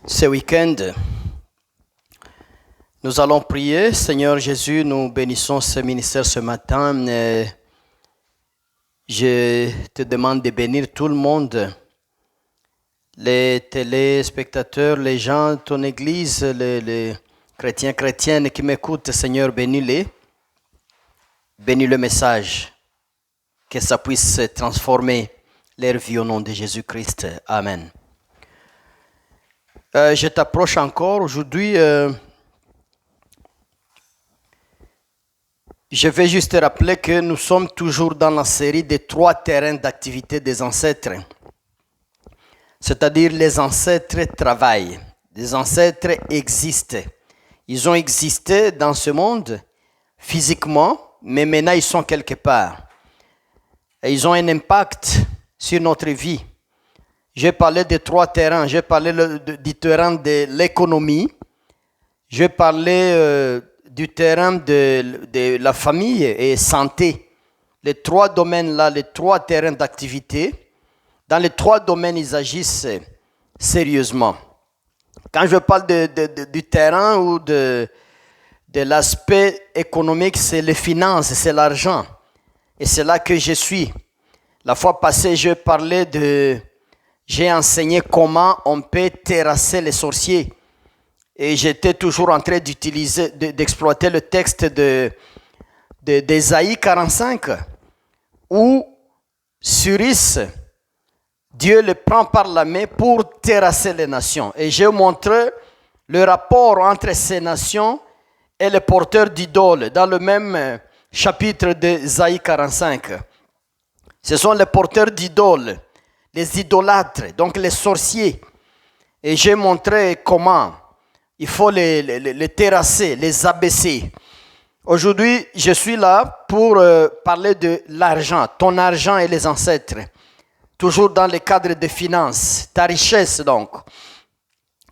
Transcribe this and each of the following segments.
Ce week-end, nous allons prier. Seigneur Jésus, nous bénissons ce ministère ce matin. Je te demande de bénir tout le monde, les téléspectateurs, les gens de ton église, les chrétiens, chrétiennes qui m'écoutent. Seigneur, bénis-les. Bénis le message, que ça puisse transformer leur vie au nom de Jésus-Christ. Amen. Je t'approche encore. Aujourd'hui, je vais juste te rappeler que nous sommes toujours dans la série des 3 terrains d'activité des ancêtres. C'est-à-dire les ancêtres travaillent, les ancêtres existent. Ils ont existé dans ce monde physiquement, mais maintenant ils sont quelque part. Et ils ont un impact sur notre vie. J'ai parlé de 3 terrains. J'ai parlé du terrain de l'économie. J'ai parlé du terrain de la famille et santé. Les 3 domaines-là, les 3 terrains d'activité. Dans les 3 domaines, ils agissent sérieusement. Quand je parle du terrain ou de l'aspect économique, c'est les finances, c'est l'argent. Et c'est là que je suis. La fois passée, j'ai enseigné comment on peut terrasser les sorciers. Et j'étais toujours en train d'exploiter le texte d'Ésaïe 45, où Cyrus, Dieu le prend par la main pour terrasser les nations. Et j'ai montré le rapport entre ces nations et les porteurs d'idoles dans le même chapitre d'Ésaïe 45. Ce sont les porteurs d'idoles, les idolâtres, donc les sorciers. Et j'ai montré comment il faut les terrasser, les abaisser. Aujourd'hui, je suis là pour parler de l'argent, ton argent et les ancêtres. Toujours dans le cadre des finances, ta richesse donc.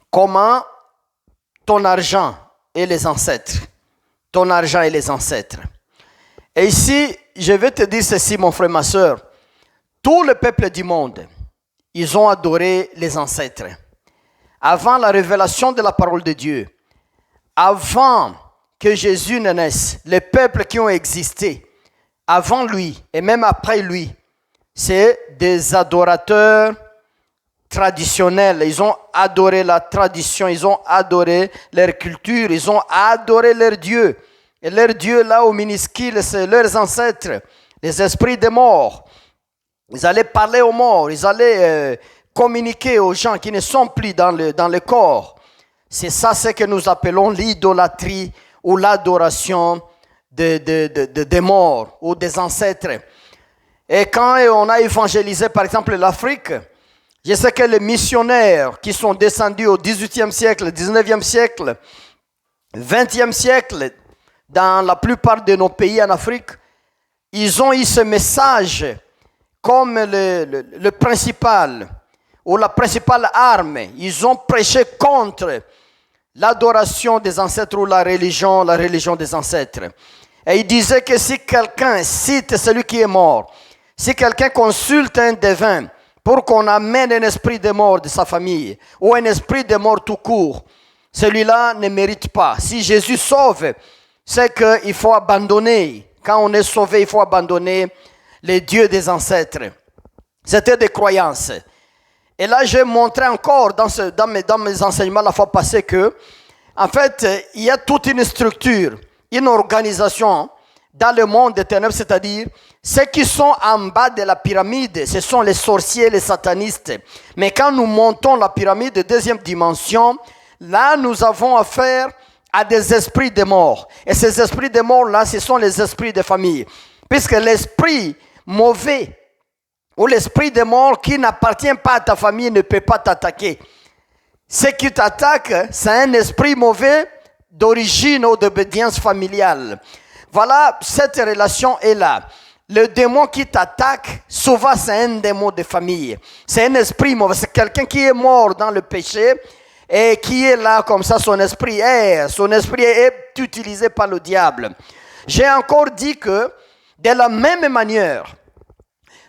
Comment ton argent et les ancêtres. Ton argent et les ancêtres. Et ici, je vais te dire ceci, mon frère, ma soeur. Tout le peuple du monde, ils ont adoré les ancêtres. Avant la révélation de la parole de Dieu, avant que Jésus ne naisse, les peuples qui ont existé avant lui et même après lui, c'est des adorateurs traditionnels. Ils ont adoré la tradition, ils ont adoré leur culture, ils ont adoré leur Dieu. Et leur Dieu, là, au minuscule, c'est leurs ancêtres, les esprits des morts. Ils allaient parler aux morts, ils allaient communiquer aux gens qui ne sont plus dans le corps. C'est ça ce que nous appelons l'idolâtrie ou l'adoration des morts ou des ancêtres. Et quand on a évangélisé, par exemple, l'Afrique, je sais que les missionnaires qui sont descendus au XVIIIe siècle, XIXe siècle, XXe siècle, dans la plupart de nos pays en Afrique, ils ont eu ce message comme le principal ou la principale arme. Ils ont prêché contre l'adoration des ancêtres ou la religion des ancêtres. Et ils disaient que si quelqu'un cite celui qui est mort, si quelqu'un consulte un devin pour qu'on amène un esprit de mort de sa famille ou un esprit de mort tout court, celui-là ne mérite pas. Si Jésus sauve, c'est qu'il faut abandonner. Quand on est sauvé, il faut abandonner les dieux des ancêtres. C'était des croyances. Et là, j'ai montré encore dans mes enseignements la fois passée que, en fait, il y a toute une structure, une organisation dans le monde des ténèbres, c'est-à-dire ceux qui sont en bas de la pyramide, ce sont les sorciers, les satanistes. Mais quand nous montons la pyramide de 2e dimension, là, nous avons affaire à des esprits de mort. Et ces esprits de mort-là, ce sont les esprits de famille. Puisque l'esprit mauvais ou l'esprit de mort qui n'appartient pas à ta famille ne peut pas t'attaquer. Ce qui t'attaque, c'est un esprit mauvais d'origine ou d'obédience familiale. Voilà, cette relation est là. Le démon qui t'attaque, souvent c'est un démon de famille. C'est un esprit mauvais, c'est quelqu'un qui est mort dans le péché et qui est là comme ça, son esprit est utilisé par le diable. J'ai encore dit que de la même manière,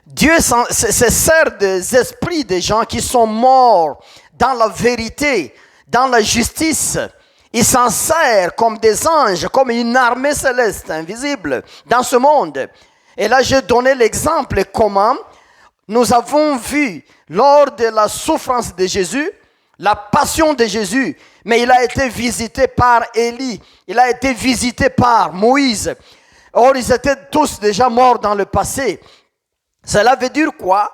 Dieu se sert des esprits des gens qui sont morts dans la vérité, dans la justice. Il s'en sert comme des anges, comme une armée céleste invisible dans ce monde. Et là, j'ai donné l'exemple comment nous avons vu lors de la souffrance de Jésus, la passion de Jésus, mais il a été visité par Élie, il a été visité par Moïse. Or, ils étaient tous déjà morts dans le passé. Cela veut dire quoi?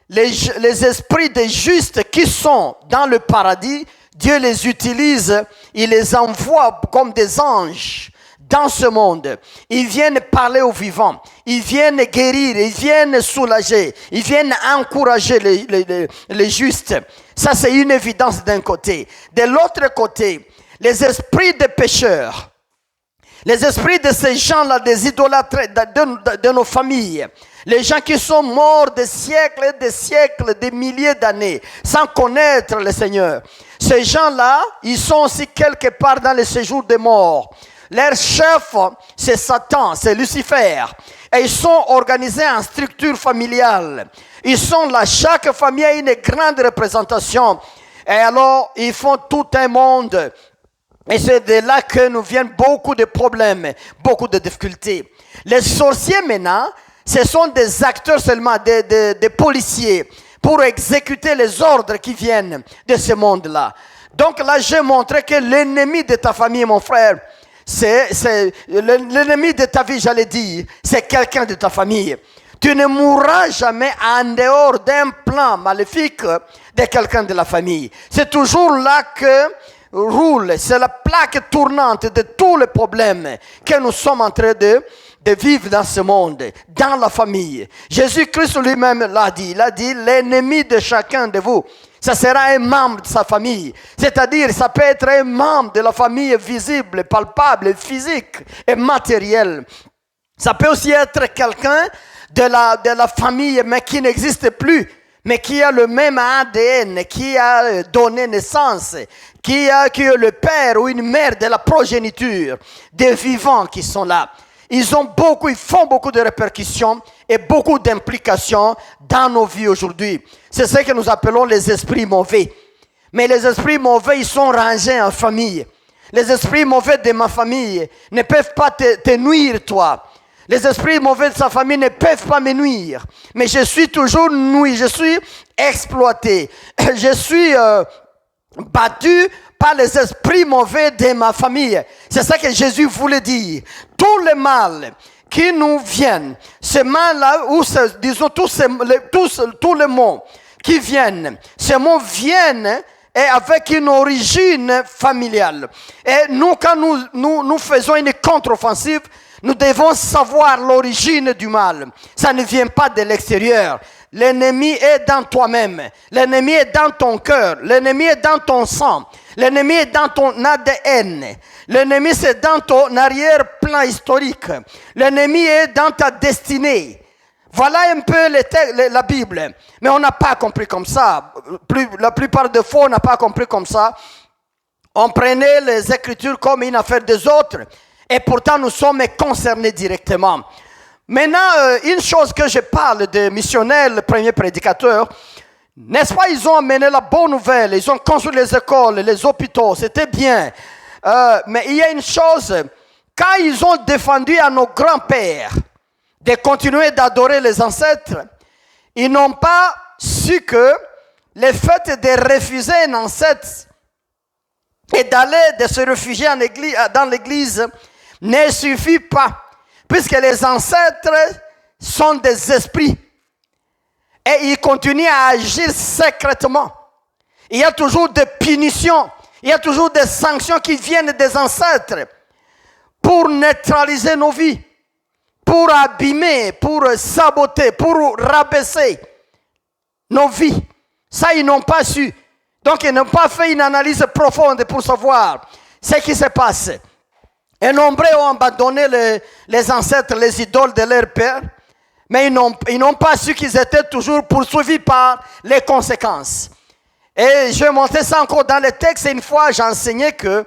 Les esprits des justes qui sont dans le paradis, Dieu les utilise, il les envoie comme des anges dans ce monde. Ils viennent parler aux vivants, ils viennent guérir, ils viennent soulager, ils viennent encourager les justes. Ça, c'est une évidence d'un côté. De l'autre côté, les esprits des pécheurs, les esprits de ces gens-là, des idolâtres de nos familles, les gens qui sont morts des siècles, des milliers d'années, sans connaître le Seigneur. Ces gens-là, ils sont aussi quelque part dans le séjour des morts. Leur chef, c'est Satan, c'est Lucifer. Et ils sont organisés en structure familiale. Ils sont là, chaque famille a une grande représentation. Et alors, ils font tout un monde. Et c'est de là que nous viennent beaucoup de problèmes, beaucoup de difficultés. Les sorciers maintenant, ce sont des acteurs seulement, des policiers, pour exécuter les ordres qui viennent de ce monde-là. Donc là, j'ai montré que l'ennemi de ta famille, mon frère, c'est l'ennemi de ta vie, j'allais dire, c'est quelqu'un de ta famille. Tu ne mourras jamais en dehors d'un plan maléfique de quelqu'un de la famille. C'est toujours là que roule, c'est la plaque tournante de tous les problèmes que nous sommes en train de vivre dans ce monde, dans la famille. Jésus-Christ lui-même l'a dit, il a dit, l'ennemi de chacun de vous, ça sera un membre de sa famille. C'est-à-dire, ça peut être un membre de la famille visible, palpable, physique et matériel. Ça peut aussi être quelqu'un de la famille, mais qui n'existe plus, mais qui a le même ADN, qui a donné naissance, qui est le père ou une mère de la progéniture, des vivants qui sont là. Ils font beaucoup de répercussions et beaucoup d'implications dans nos vies aujourd'hui. C'est ce que nous appelons les esprits mauvais. Mais les esprits mauvais, ils sont rangés en famille. Les esprits mauvais de ma famille ne peuvent pas te nuire, toi. Les esprits mauvais de sa famille ne peuvent pas me nuire. Mais je suis toujours nui, je suis exploité. Je suis battu par les esprits mauvais de ma famille. C'est ça que Jésus voulait dire. Tout le mal qui nous vient, ce mal-là, ou disons tous les mots qui viennent, ces mots viennent et avec une origine familiale. Et nous, quand nous faisons une contre-offensive, nous devons savoir l'origine du mal. Ça ne vient pas de l'extérieur. L'ennemi est dans toi-même. L'ennemi est dans ton cœur. L'ennemi est dans ton sang. L'ennemi est dans ton ADN. L'ennemi, c'est dans ton arrière-plan historique. L'ennemi est dans ta destinée. Voilà un peu la Bible. Mais on n'a pas compris comme ça. La plupart des fois, on n'a pas compris comme ça. On prenait les Écritures comme une affaire des autres. Et pourtant, nous sommes concernés directement. Maintenant, une chose que je parle des missionnaires, le premier prédicateur, n'est-ce pas, ils ont amené la bonne nouvelle, ils ont construit les écoles, les hôpitaux, c'était bien. Mais il y a une chose, quand ils ont défendu à nos grands-pères de continuer d'adorer les ancêtres, ils n'ont pas su que le fait de refuser un ancêtre et de se réfugier dans l'église ne suffit pas, puisque les ancêtres sont des esprits. Et ils continuent à agir secrètement. Il y a toujours des punitions, il y a toujours des sanctions qui viennent des ancêtres pour neutraliser nos vies, pour abîmer, pour saboter, pour rabaisser nos vies. Ça, ils n'ont pas su. Donc, ils n'ont pas fait une analyse profonde pour savoir ce qui se passe. Et nombreux ont abandonné les ancêtres, les idoles de leur père, mais ils n'ont pas su qu'ils étaient toujours poursuivis par les conséquences. Et je vais montrer ça encore dans le texte. Une fois, j'ai enseigné que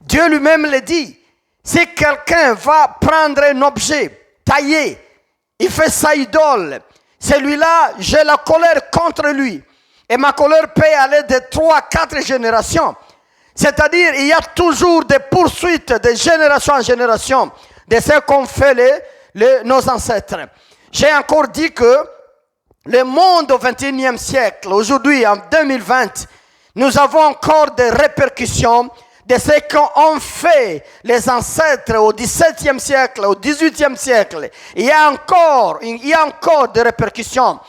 Dieu lui-même le dit. Si quelqu'un va prendre un objet taillé, il fait sa idole, celui-là, j'ai la colère contre lui. Et ma colère peut aller de 3 à 4 générations. C'est-à-dire, il y a toujours des poursuites de génération en génération de ce qu'ont fait nos ancêtres. J'ai encore dit que le monde au XXIe siècle, aujourd'hui en 2020, nous avons encore des répercussions de ce qu'ont fait les ancêtres au XVIIe siècle, au XVIIIe siècle. Il y a encore des répercussions,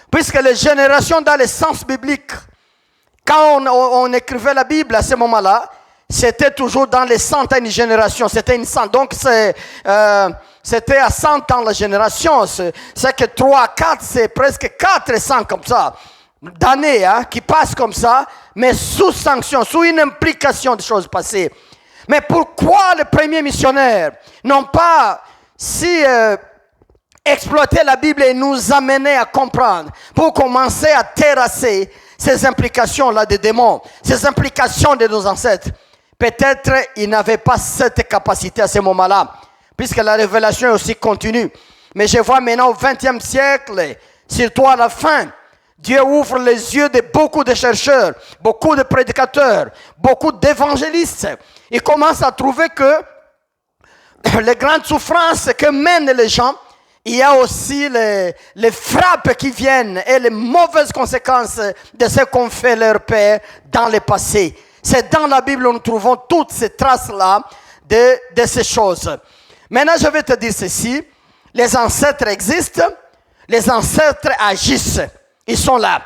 puisque les générations dans le sens biblique, quand on écrivait la Bible à ce moment-là, c'était toujours dans les centaines de générations. C'était une centaine. Donc, c'était à 100 ans la génération. C'est que 3, 4, c'est presque 400 comme ça, d'années qui passent comme ça, mais sous sanction, sous une implication de choses passées. Mais pourquoi les premiers missionnaires n'ont pas exploité la Bible et nous amener à comprendre pour commencer à terrasser ces implications-là des démons, ces implications de nos ancêtres? Peut-être ils n'avaient pas cette capacité à ce moment-là, puisque la révélation est aussi continue. Mais je vois maintenant au XXe siècle, surtout à la fin, Dieu ouvre les yeux de beaucoup de chercheurs, beaucoup de prédicateurs, beaucoup d'évangélistes. Ils commencent à trouver que les grandes souffrances que mènent les gens, il y a aussi les frappes qui viennent et les mauvaises conséquences de ce qu'ont fait leurs pères dans le passé. C'est dans la Bible où nous trouvons toutes ces traces-là de ces choses. Maintenant, je vais te dire ceci. Les ancêtres existent, les ancêtres agissent. Ils sont là.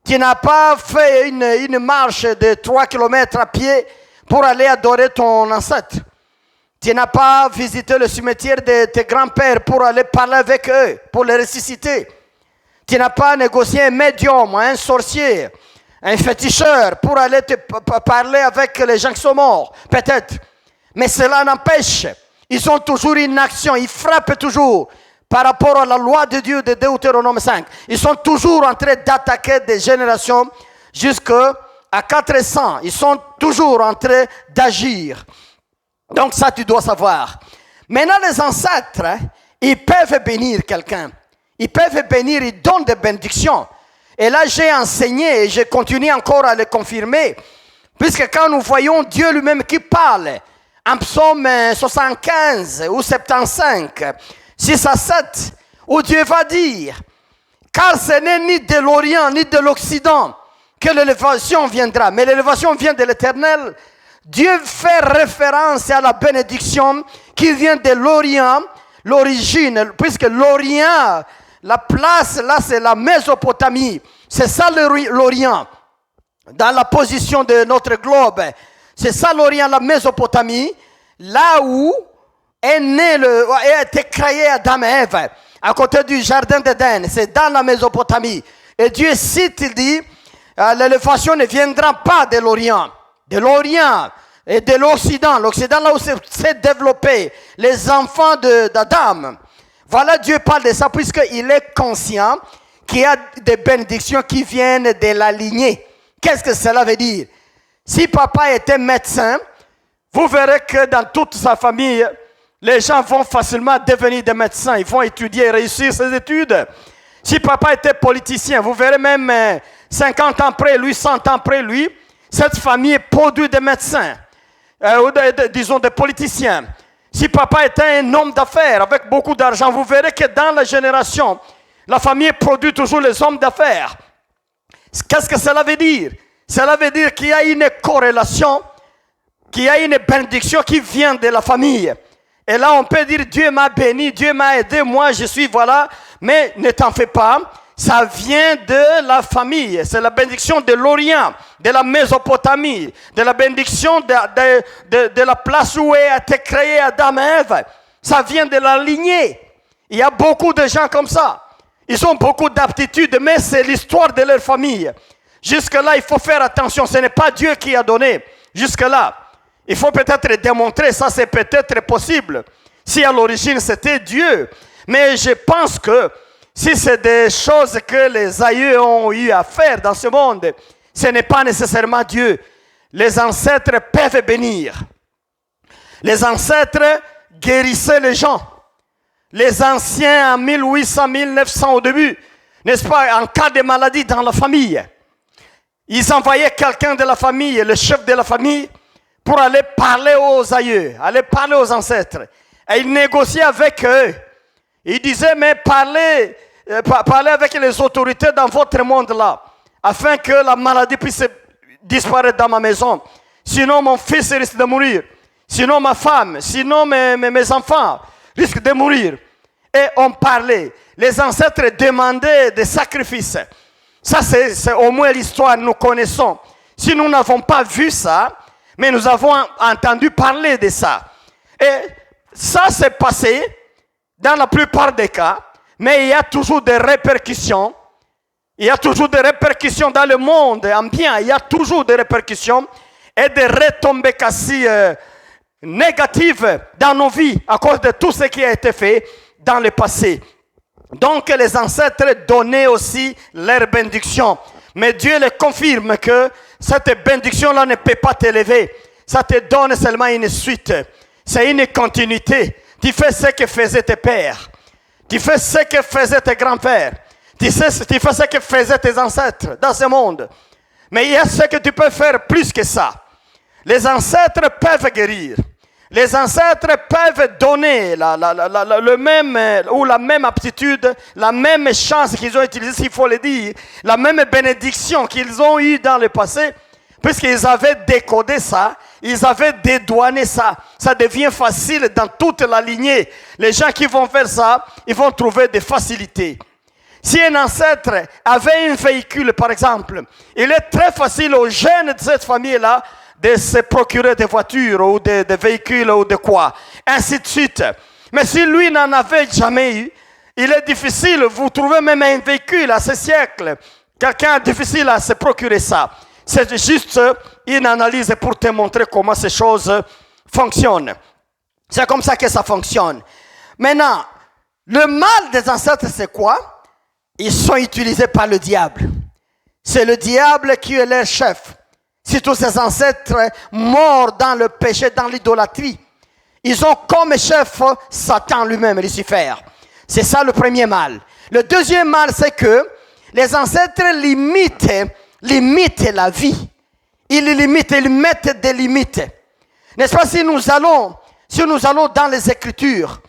Tu n'as pas fait une marche de 3 kilomètres à pied pour aller adorer ton ancêtre. Tu n'as pas visité le cimetière de tes grands-pères pour aller parler avec eux, pour les ressusciter. Tu n'as pas négocié un médium, un sorcier, un féticheur pour aller te parler avec les gens qui sont morts, peut-être. Mais cela n'empêche, ils ont toujours une action, ils frappent toujours par rapport à la loi de Dieu de Deutéronome 5. Ils sont toujours en train d'attaquer des générations jusqu'à 400. Ils sont toujours en train d'agir. Donc ça, tu dois savoir. Maintenant, les ancêtres, ils peuvent bénir quelqu'un. Ils peuvent bénir, ils donnent des bénédictions. Et là, j'ai enseigné et je continue encore à le confirmer. Puisque quand nous voyons Dieu lui-même qui parle, en psaume 75 ou 75, 6 à 7, où Dieu va dire, car ce n'est ni de l'Orient ni de l'Occident que l'élévation viendra, mais l'élévation vient de l'Éternel. Dieu fait référence à la bénédiction qui vient de l'Orient, l'origine, puisque l'Orient, la place là, c'est la Mésopotamie. C'est ça l'Orient, dans la position de notre globe. C'est ça l'Orient, la Mésopotamie, là où a été créé Adam et Ève, à côté du jardin d'Éden. C'est dans la Mésopotamie. Et Dieu cite, il dit, l'élévation ne viendra pas de l'Orient et de l'Occident. L'Occident, là où s'est développé les enfants d'Adam. Voilà, Dieu parle de ça puisqu'il est conscient qu'il y a des bénédictions qui viennent de la lignée. Qu'est-ce que cela veut dire? Si papa était médecin, vous verrez que dans toute sa famille, les gens vont facilement devenir des médecins. Ils vont étudier et réussir ces études. Si papa était politicien, vous verrez même 50 ans après lui, 100 ans après lui, cette famille produit des médecins, ou disons des politiciens. Si papa était un homme d'affaires avec beaucoup d'argent, vous verrez que dans la génération, la famille produit toujours les hommes d'affaires. Qu'est-ce que cela veut dire? Cela veut dire qu'il y a une corrélation, qu'il y a une bénédiction qui vient de la famille. Et là, on peut dire, Dieu m'a béni, Dieu m'a aidé, moi je suis, voilà. Mais ne t'en fais pas, ça vient de la famille. C'est la bénédiction de l'Orient, de la Mésopotamie, de la bénédiction de la place où a été créé Adam et Ève. Ça vient de la lignée. Il y a beaucoup de gens comme ça. Ils ont beaucoup d'aptitudes, mais c'est l'histoire de leur famille. Jusque-là, il faut faire attention. Ce n'est pas Dieu qui a donné. Jusque-là. Il faut peut-être démontrer, ça c'est peut-être possible. Si à l'origine c'était Dieu. Mais je pense que si c'est des choses que les aïeux ont eu à faire dans ce monde, ce n'est pas nécessairement Dieu. Les ancêtres peuvent bénir. Les ancêtres guérissaient les gens. Les anciens en 1800, 1900 au début, n'est-ce pas, en cas de maladie dans la famille. Ils envoyaient quelqu'un de la famille, le chef de la famille, pour aller parler aux aïeux, aller parler aux ancêtres. Et ils négociaient avec eux. Ils disaient, mais parlez avec les autorités dans votre monde-là, afin que la maladie puisse disparaître dans ma maison. Sinon, mon fils risque de mourir. Sinon, ma femme, sinon mes enfants risquent de mourir. Et on parlait. Les ancêtres demandaient des sacrifices. Ça, c'est au moins l'histoire, nous connaissons. Si nous n'avons pas vu ça, mais nous avons entendu parler de ça. Et ça s'est passé dans la plupart des cas, mais il y a toujours des répercussions. Il y a toujours des répercussions dans le monde ambiant. Il y a toujours des répercussions et des retombées quasi négatives dans nos vies à cause de tout ce qui a été fait dans le passé. Donc les ancêtres donnaient aussi leur bénédiction. Mais Dieu les confirme que cette bénédiction-là ne peut pas t'élever. Ça te donne seulement une suite. C'est une continuité. Tu fais ce que faisaient tes pères. Tu fais ce que faisaient tes grands-pères. Tu fais ce que faisaient tes ancêtres dans ce monde. Mais il y a ce que tu peux faire plus que ça. Les ancêtres peuvent guérir. Les ancêtres peuvent donner le même ou la même aptitude, la même chance qu'ils ont utilisée, s'il faut le dire, la même bénédiction qu'ils ont eue dans le passé, puisqu'ils avaient décodé ça, ils avaient dédouané ça. Ça devient facile dans toute la lignée. Les gens qui vont faire ça, ils vont trouver des facilités. Si un ancêtre avait un véhicule, par exemple, il est très facile aux jeunes de cette famille-là de se procurer des voitures ou des véhicules ou de quoi, ainsi de suite. Mais si lui n'en avait jamais eu, il est difficile, vous trouvez même un véhicule à ce siècle, quelqu'un difficile à se procurer ça. C'est juste une analyse pour te montrer comment ces choses fonctionnent. C'est comme ça que ça fonctionne. Maintenant, le mal des ancêtres, c'est quoi? Ils sont utilisés par le diable. C'est le diable qui est leur chef. Si tous ces ancêtres morts dans le péché, dans l'idolâtrie, ils ont comme chef Satan lui-même, Lucifer. C'est ça le premier mal. Le deuxième mal, c'est que les ancêtres limitent la vie. Ils limitent, ils mettent des limites. N'est-ce pas, si nous allons dans les Écritures,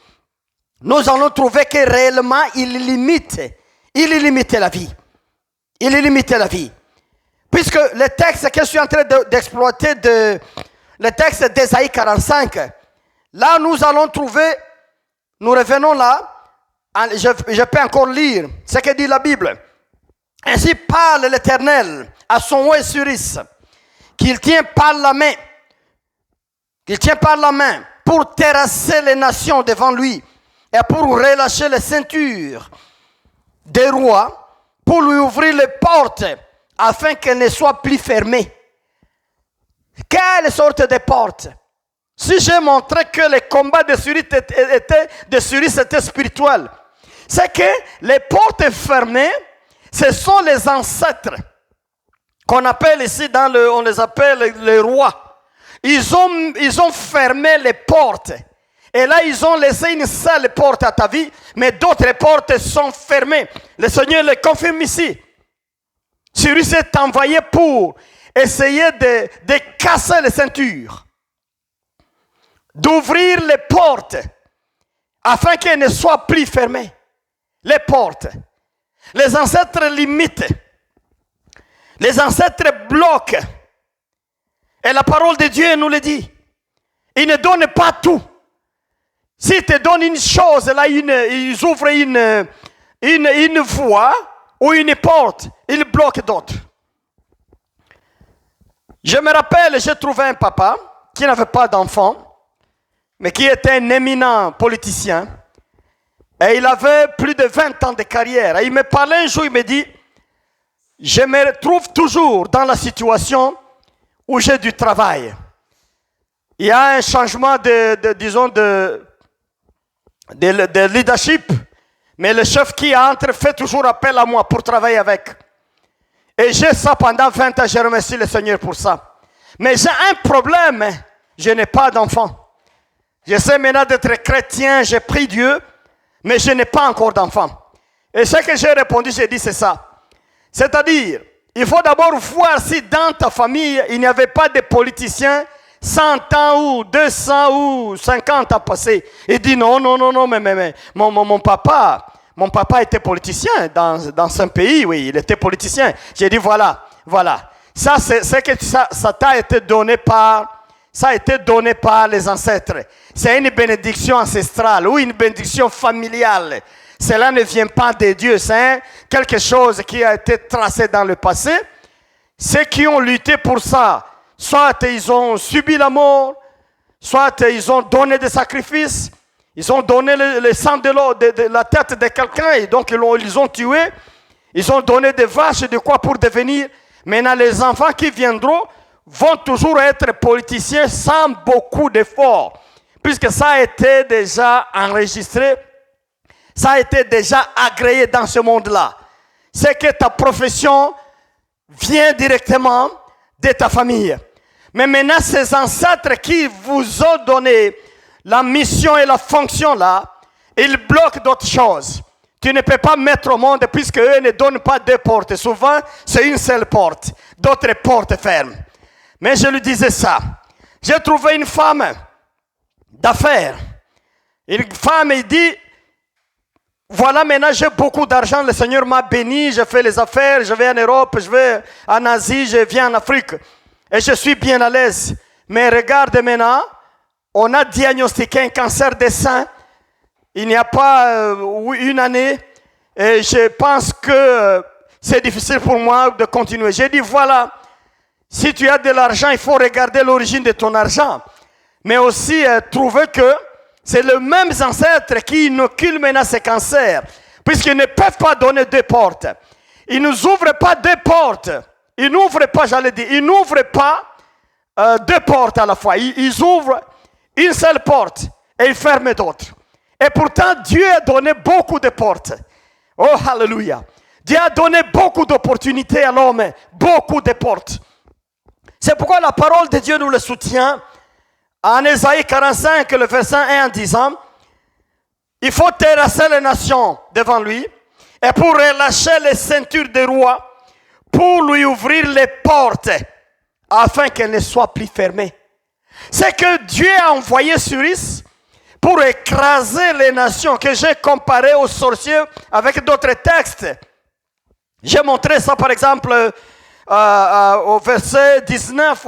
nous allons trouver que réellement, ils limitent la vie. Ils limitent la vie. Puisque le texte que je suis en train d'exploiter, le texte d'Ésaïe 45, là nous allons trouver, nous revenons là, je peux encore lire ce que dit la Bible. Ainsi parle l'Éternel à son roi Cyrus, qu'il tient par la main pour terrasser les nations devant lui et pour relâcher les ceintures des rois, pour lui ouvrir les portes afin qu'elles ne soient plus fermées. Quelle sorte de porte? Si j'ai montré que les combats de Cyrus étaient spirituels, c'est que les portes fermées, ce sont les ancêtres qu'on appelle ici, on les appelle les rois. Ils ont fermé les portes. Et là, ils ont laissé une seule porte à ta vie, mais d'autres portes sont fermées. Le Seigneur le confirme ici. Cyrus est envoyé pour essayer de casser les ceintures, d'ouvrir les portes, afin qu'elles ne soient plus fermées. Les portes. Les ancêtres limitent. Les ancêtres bloquent. Et la parole de Dieu nous le dit. Il ne donne pas tout. S'il te donne une chose, là, ils ouvrent une voie ou une porte, ils bloquent d'autres. Je me rappelle, j'ai trouvé un papa qui n'avait pas d'enfant, mais qui était un éminent politicien. Et il avait plus de 20 ans de carrière. Et il me parlait un jour, il me dit, je me trouve toujours dans la situation où j'ai du travail. Il y a un changement de leadership, mais le chef qui entre fait toujours appel à moi pour travailler avec. Et j'ai ça pendant 20 ans, je remercie le Seigneur pour ça. Mais j'ai un problème, je n'ai pas d'enfant. J'essaie maintenant d'être chrétien, j'ai pris Dieu, mais je n'ai pas encore d'enfant. Et ce que j'ai répondu, j'ai dit c'est ça. C'est-à-dire, il faut d'abord voir si dans ta famille, il n'y avait pas de politiciens 100 ans ou 200 ou 50 ans passés. Il dit non, mais mon papa était politicien dans un pays, oui, il était politicien. J'ai dit voilà. Ça, c'est que ça t'a été donné ça a été donné par les ancêtres. C'est une bénédiction ancestrale ou une bénédiction familiale. Cela ne vient pas de Dieu, c'est quelque chose qui a été tracé dans le passé. Ceux qui ont lutté pour ça, soit ils ont subi la mort, soit ils ont donné des sacrifices, ils ont donné le sang de la tête de quelqu'un et donc ils ont tué, ils ont donné des vaches et de quoi pour devenir. Maintenant, les enfants qui viendront vont toujours être politiciens sans beaucoup d'efforts, puisque ça a été déjà enregistré, ça a été déjà agréé dans ce monde-là. C'est que ta profession vient directement de ta famille. Mais maintenant, ces ancêtres qui vous ont donné la mission et la fonction là, ils bloquent d'autres choses. Tu ne peux pas mettre au monde puisque eux ne donnent pas deux portes. Souvent, c'est une seule porte. D'autres portes ferment. Mais je lui disais ça. J'ai trouvé une femme d'affaires. Une femme, il dit, voilà, maintenant j'ai beaucoup d'argent, le Seigneur m'a béni, je fais les affaires, je vais en Europe, je vais en Asie, je viens en Afrique. Et je suis bien à l'aise. Mais regarde maintenant, on a diagnostiqué un cancer des seins. Il n'y a pas une année. Et je pense que c'est difficile pour moi de continuer. J'ai dit, voilà, si tu as de l'argent, il faut regarder l'origine de ton argent. Mais aussi trouver que c'est les mêmes ancêtres qui inoculent maintenant ces cancers. Puisqu'ils ne peuvent pas donner deux portes. Ils ne nous ouvrent pas deux portes. Ils n'ouvrent pas, j'allais dire, ils n'ouvrent pas deux portes à la fois. Ils ouvrent une seule porte et ils ferment d'autres. Et pourtant, Dieu a donné beaucoup de portes. Oh, alléluia. Dieu a donné beaucoup d'opportunités à l'homme, beaucoup de portes. C'est pourquoi la parole de Dieu nous le soutient. En Ésaïe 45, le verset 1 en disant, il faut terrasser les nations devant lui, et pour relâcher les ceintures des rois, pour lui ouvrir les portes, afin qu'elles ne soient plus fermées. C'est que Dieu a envoyé Cyrus pour écraser les nations, que j'ai comparé aux sorciers avec d'autres textes. J'ai montré ça par exemple au verset 19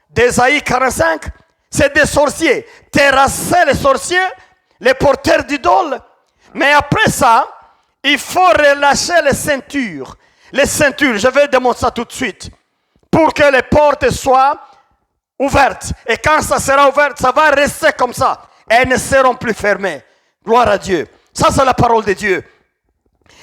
d'Ésaïe 45. C'est des sorciers. Terrasser les sorciers, les porteurs d'idoles. Mais après ça, il faut relâcher les ceintures. Les ceintures, je vais démontrer ça tout de suite. Pour que les portes soient ouvertes. Et quand ça sera ouvert, ça va rester comme ça. Elles ne seront plus fermées. Gloire à Dieu. Ça, c'est la parole de Dieu.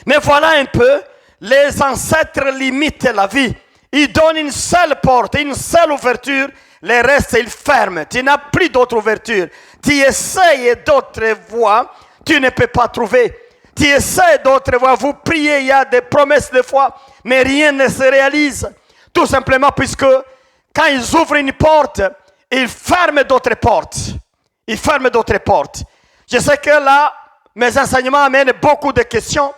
Mais voilà un peu, les ancêtres limitent la vie. Ils donnent une seule porte, une seule ouverture. Les restes, ils ferment. Tu n'as plus d'autre ouverture. Tu essayes d'autres voies, tu ne peux pas trouver. Tu essaies d'autres voies. Vous priez, il y a des promesses de foi, mais rien ne se réalise. Tout simplement puisque quand ils ouvrent une porte, ils ferment d'autres portes. Ils ferment d'autres portes. Je sais que là, mes enseignements amènent beaucoup de questions,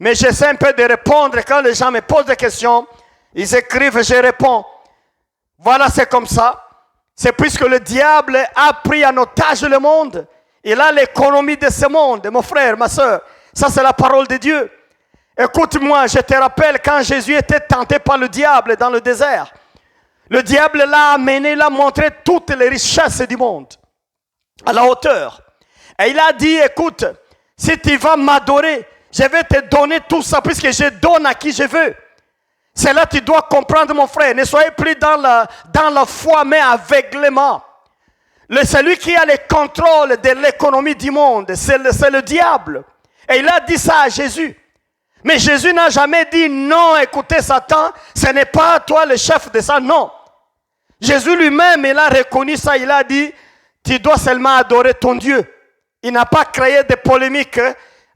mais j'essaie un peu de répondre. Quand les gens me posent des questions, ils écrivent et je réponds. Voilà, c'est comme ça. C'est puisque le diable a pris en otage le monde. Il a l'économie de ce monde. Mon frère, ma soeur, ça c'est la parole de Dieu. Écoute-moi, je te rappelle quand Jésus était tenté par le diable dans le désert. Le diable l'a amené, l'a montré toutes les richesses du monde à la hauteur. Et il a dit, écoute, si tu vas m'adorer, je vais te donner tout ça puisque je donne à qui je veux. C'est là que tu dois comprendre, mon frère. Ne soyez plus dans la foi, mais aveuglément. Celui qui a le contrôle de l'économie du monde, c'est le diable. Et il a dit ça à Jésus. Mais Jésus n'a jamais dit, non, écoutez Satan, ce n'est pas toi le chef de ça, non. Jésus lui-même, il a reconnu ça, il a dit, tu dois seulement adorer ton Dieu. Il n'a pas créé de polémique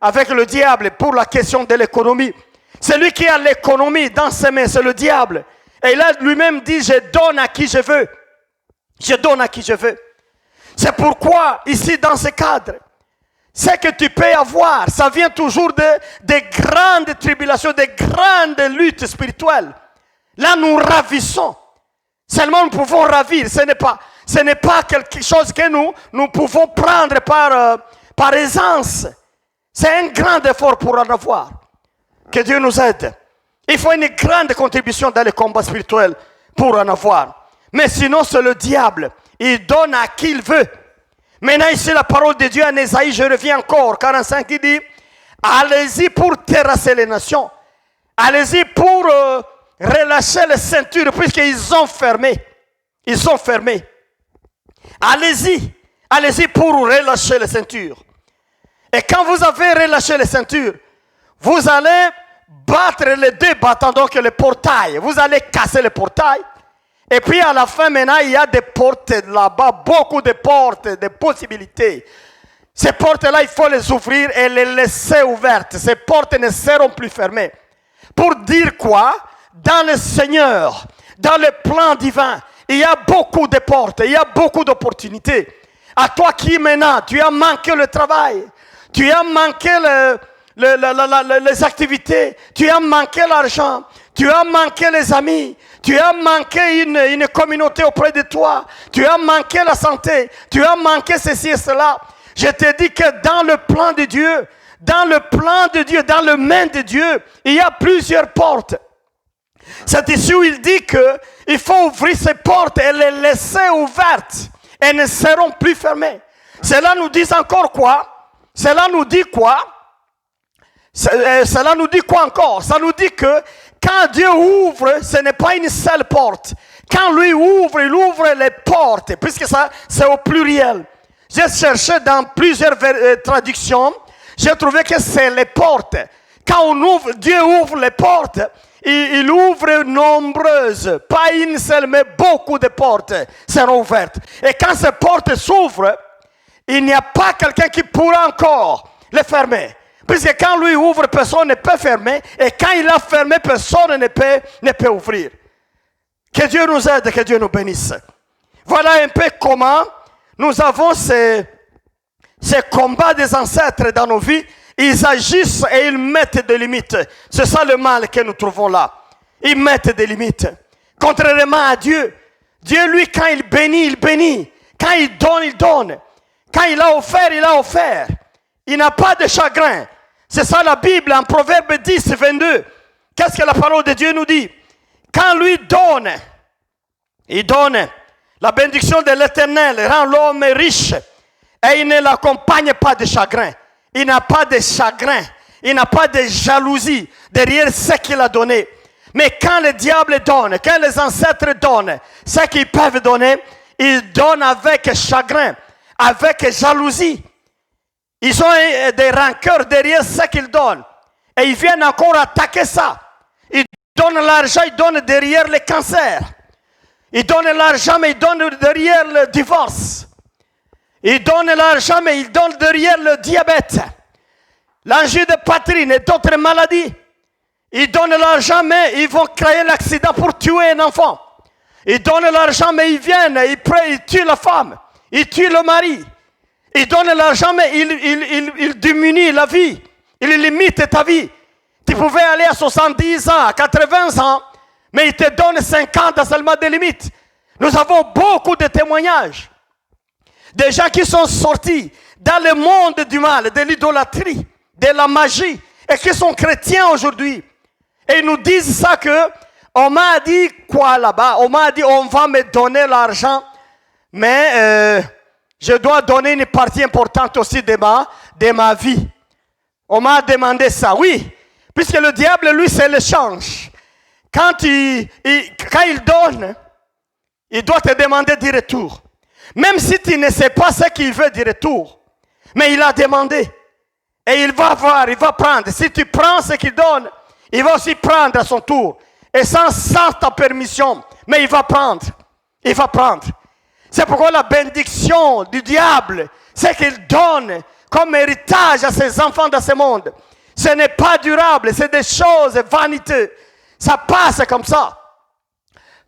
avec le diable pour la question de l'économie. Celui qui a l'économie dans ses mains, c'est le diable. Et il a lui-même dit, je donne à qui je veux. Je donne à qui je veux. C'est pourquoi, ici, dans ce cadre, ce que tu peux avoir, ça vient toujours de grandes tribulations, de grandes luttes spirituelles. Là, nous ravissons. Seulement, nous pouvons ravir. Ce n'est pas quelque chose que nous pouvons prendre par aisance. C'est un grand effort pour en avoir. Que Dieu nous aide. Il faut une grande contribution dans les combats spirituels pour en avoir. Mais sinon, c'est le diable. Il donne à qui il veut. Maintenant, ici, la parole de Dieu en Ésaïe, je reviens encore, 45, il dit, allez-y pour terrasser les nations. Allez-y pour relâcher les ceintures, puisqu'ils ont fermé. Ils ont fermé. Allez-y pour relâcher les ceintures. Et quand vous avez relâché les ceintures, vous allez battre les deux battants, donc le portail. Vous allez casser le portail. Et puis à la fin, maintenant, il y a des portes là-bas, beaucoup de portes, des possibilités. Ces portes-là, il faut les ouvrir et les laisser ouvertes. Ces portes ne seront plus fermées. Pour dire quoi? Dans le Seigneur, dans le plan divin, il y a beaucoup de portes, il y a beaucoup d'opportunités. À toi qui maintenant, tu as manqué le travail, tu as manqué les activités, tu as manqué l'argent, tu as manqué les amis, tu as manqué une communauté auprès de toi, tu as manqué la santé, tu as manqué ceci et cela. Je te dis que dans le plan de Dieu, dans le plan de Dieu, dans le main de Dieu, il y a plusieurs portes. C'est ici où il dit qu'il faut ouvrir ces portes et les laisser ouvertes. Elles ne seront plus fermées. Cela nous dit encore quoi? Cela nous dit quoi? Cela nous dit quoi encore? Ça nous dit que quand Dieu ouvre, ce n'est pas une seule porte. Quand lui ouvre, il ouvre les portes, puisque ça, c'est au pluriel. J'ai cherché dans plusieurs traductions, j'ai trouvé que c'est les portes. Quand on ouvre, Dieu ouvre les portes, il ouvre nombreuses, pas une seule, mais beaucoup de portes seront ouvertes. Et quand ces portes s'ouvrent, il n'y a pas quelqu'un qui pourra encore les fermer. Puisque quand lui ouvre, personne ne peut fermer. Et quand il a fermé, personne ne peut ouvrir. Que Dieu nous aide, que Dieu nous bénisse. Voilà un peu comment nous avons ces combats des ancêtres dans nos vies. Ils agissent et ils mettent des limites. C'est ça le mal que nous trouvons là. Ils mettent des limites. Contrairement à Dieu. Dieu, lui, quand il bénit, il bénit. Quand il donne, il donne. Quand il a offert, il a offert. Il n'a pas de chagrin. C'est ça la Bible en Proverbe 10, 22. Qu'est-ce que la parole de Dieu nous dit? Quand lui donne, il donne. La bénédiction de l'Éternel rend l'homme riche. Et il ne l'accompagne pas de chagrin. Il n'a pas de chagrin. Il n'a pas de jalousie derrière ce qu'il a donné. Mais quand le diable donne, quand les ancêtres donnent ce qu'ils peuvent donner, ils donnent avec chagrin, avec jalousie. Ils ont des rancœurs derrière ce qu'ils donnent. Et ils viennent encore attaquer ça. Ils donnent l'argent, ils donnent derrière le cancer. Ils donnent l'argent, mais ils donnent derrière le divorce. Ils donnent l'argent, mais ils donnent derrière le diabète, l'angine de poitrine et d'autres maladies. Ils donnent l'argent, mais ils vont créer l'accident pour tuer un enfant. Ils donnent l'argent, mais ils viennent, ils tuent la femme, ils tuent le mari. Ils donnent l'argent, mais ils diminuent la vie. Ils limitent ta vie. Tu pouvais aller à 70 ans, à 80 ans, mais ils te donnent 50 ans seulement de limites. Nous avons beaucoup de témoignages. Des gens qui sont sortis dans le monde du mal, de l'idolâtrie, de la magie, et qui sont chrétiens aujourd'hui. Et ils nous disent ça que, on m'a dit quoi là-bas? On m'a dit, on va me donner l'argent, mais je dois donner une partie importante aussi de ma vie. On m'a demandé ça, oui. Puisque le diable, lui, c'est l'échange. Quand il donne, il doit te demander du retour. Même si tu ne sais pas ce qu'il veut du retour. Mais il a demandé. Et il va voir, il va prendre. Si tu prends ce qu'il donne, il va aussi prendre à son tour. Et sans ta permission. Mais il va prendre. Il va prendre. C'est pourquoi la bénédiction du diable, c'est qu'il donne comme héritage à ses enfants dans ce monde. Ce n'est pas durable, c'est des choses vaniteuses. Ça passe comme ça.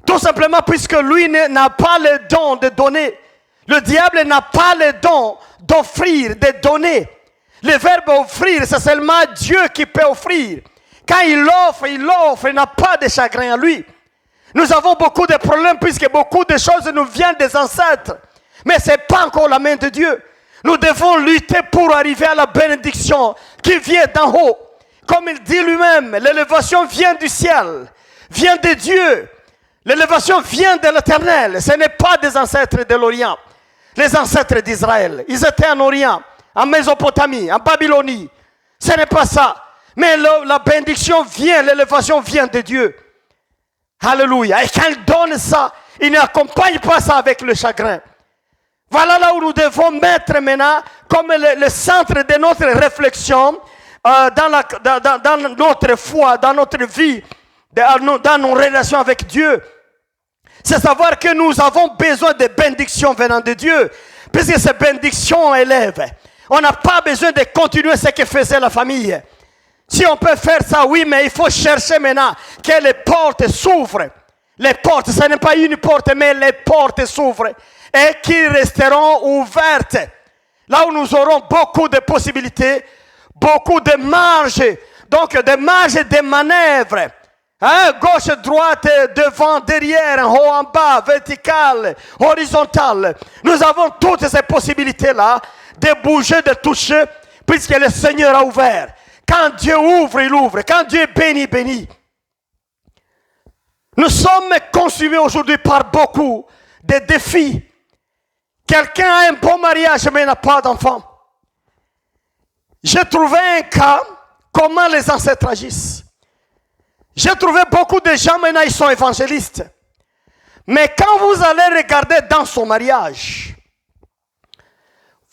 Tout simplement puisque lui n'a pas le don de donner. Le diable n'a pas le don d'offrir, de donner. Le verbe offrir, c'est seulement Dieu qui peut offrir. Quand il offre, il n'a pas de chagrin à lui. Nous avons beaucoup de problèmes puisque beaucoup de choses nous viennent des ancêtres. Mais ce n'est pas encore la main de Dieu. Nous devons lutter pour arriver à la bénédiction qui vient d'en haut. Comme il dit lui-même, l'élévation vient du ciel, vient de Dieu. L'élévation vient de l'Éternel. Ce n'est pas des ancêtres de l'Orient. Les ancêtres d'Israël, ils étaient en Orient, en Mésopotamie, en Babylonie. Ce n'est pas ça. Mais la bénédiction vient, l'élévation vient de Dieu. Alléluia. Et quand il donne ça, il n'accompagne pas ça avec le chagrin. Voilà là où nous devons mettre maintenant comme le centre de notre réflexion dans notre foi, dans notre vie, dans nos relations avec Dieu. C'est savoir que nous avons besoin de bénédictions venant de Dieu, puisque ces bénédictions élèvent. On n'a pas besoin de continuer ce que faisait la famille. Si on peut faire ça, oui, mais il faut chercher maintenant que les portes s'ouvrent. Les portes, ce n'est pas une porte, mais les portes s'ouvrent et qui resteront ouvertes. Là où nous aurons beaucoup de possibilités, beaucoup de marge, donc de marge de manœuvre. Hein? Gauche, droite, devant, derrière, en haut, en bas, vertical, horizontal. Nous avons toutes ces possibilités-là de bouger, de toucher, puisque le Seigneur a ouvert. Quand Dieu ouvre, il ouvre. Quand Dieu bénit, bénit. Nous sommes consumés aujourd'hui par beaucoup de défis. Quelqu'un a un bon mariage mais n'a pas d'enfant. J'ai trouvé un cas, comment les ancêtres agissent. J'ai trouvé beaucoup de gens maintenant, ils sont évangélistes. Mais quand vous allez regarder dans son mariage,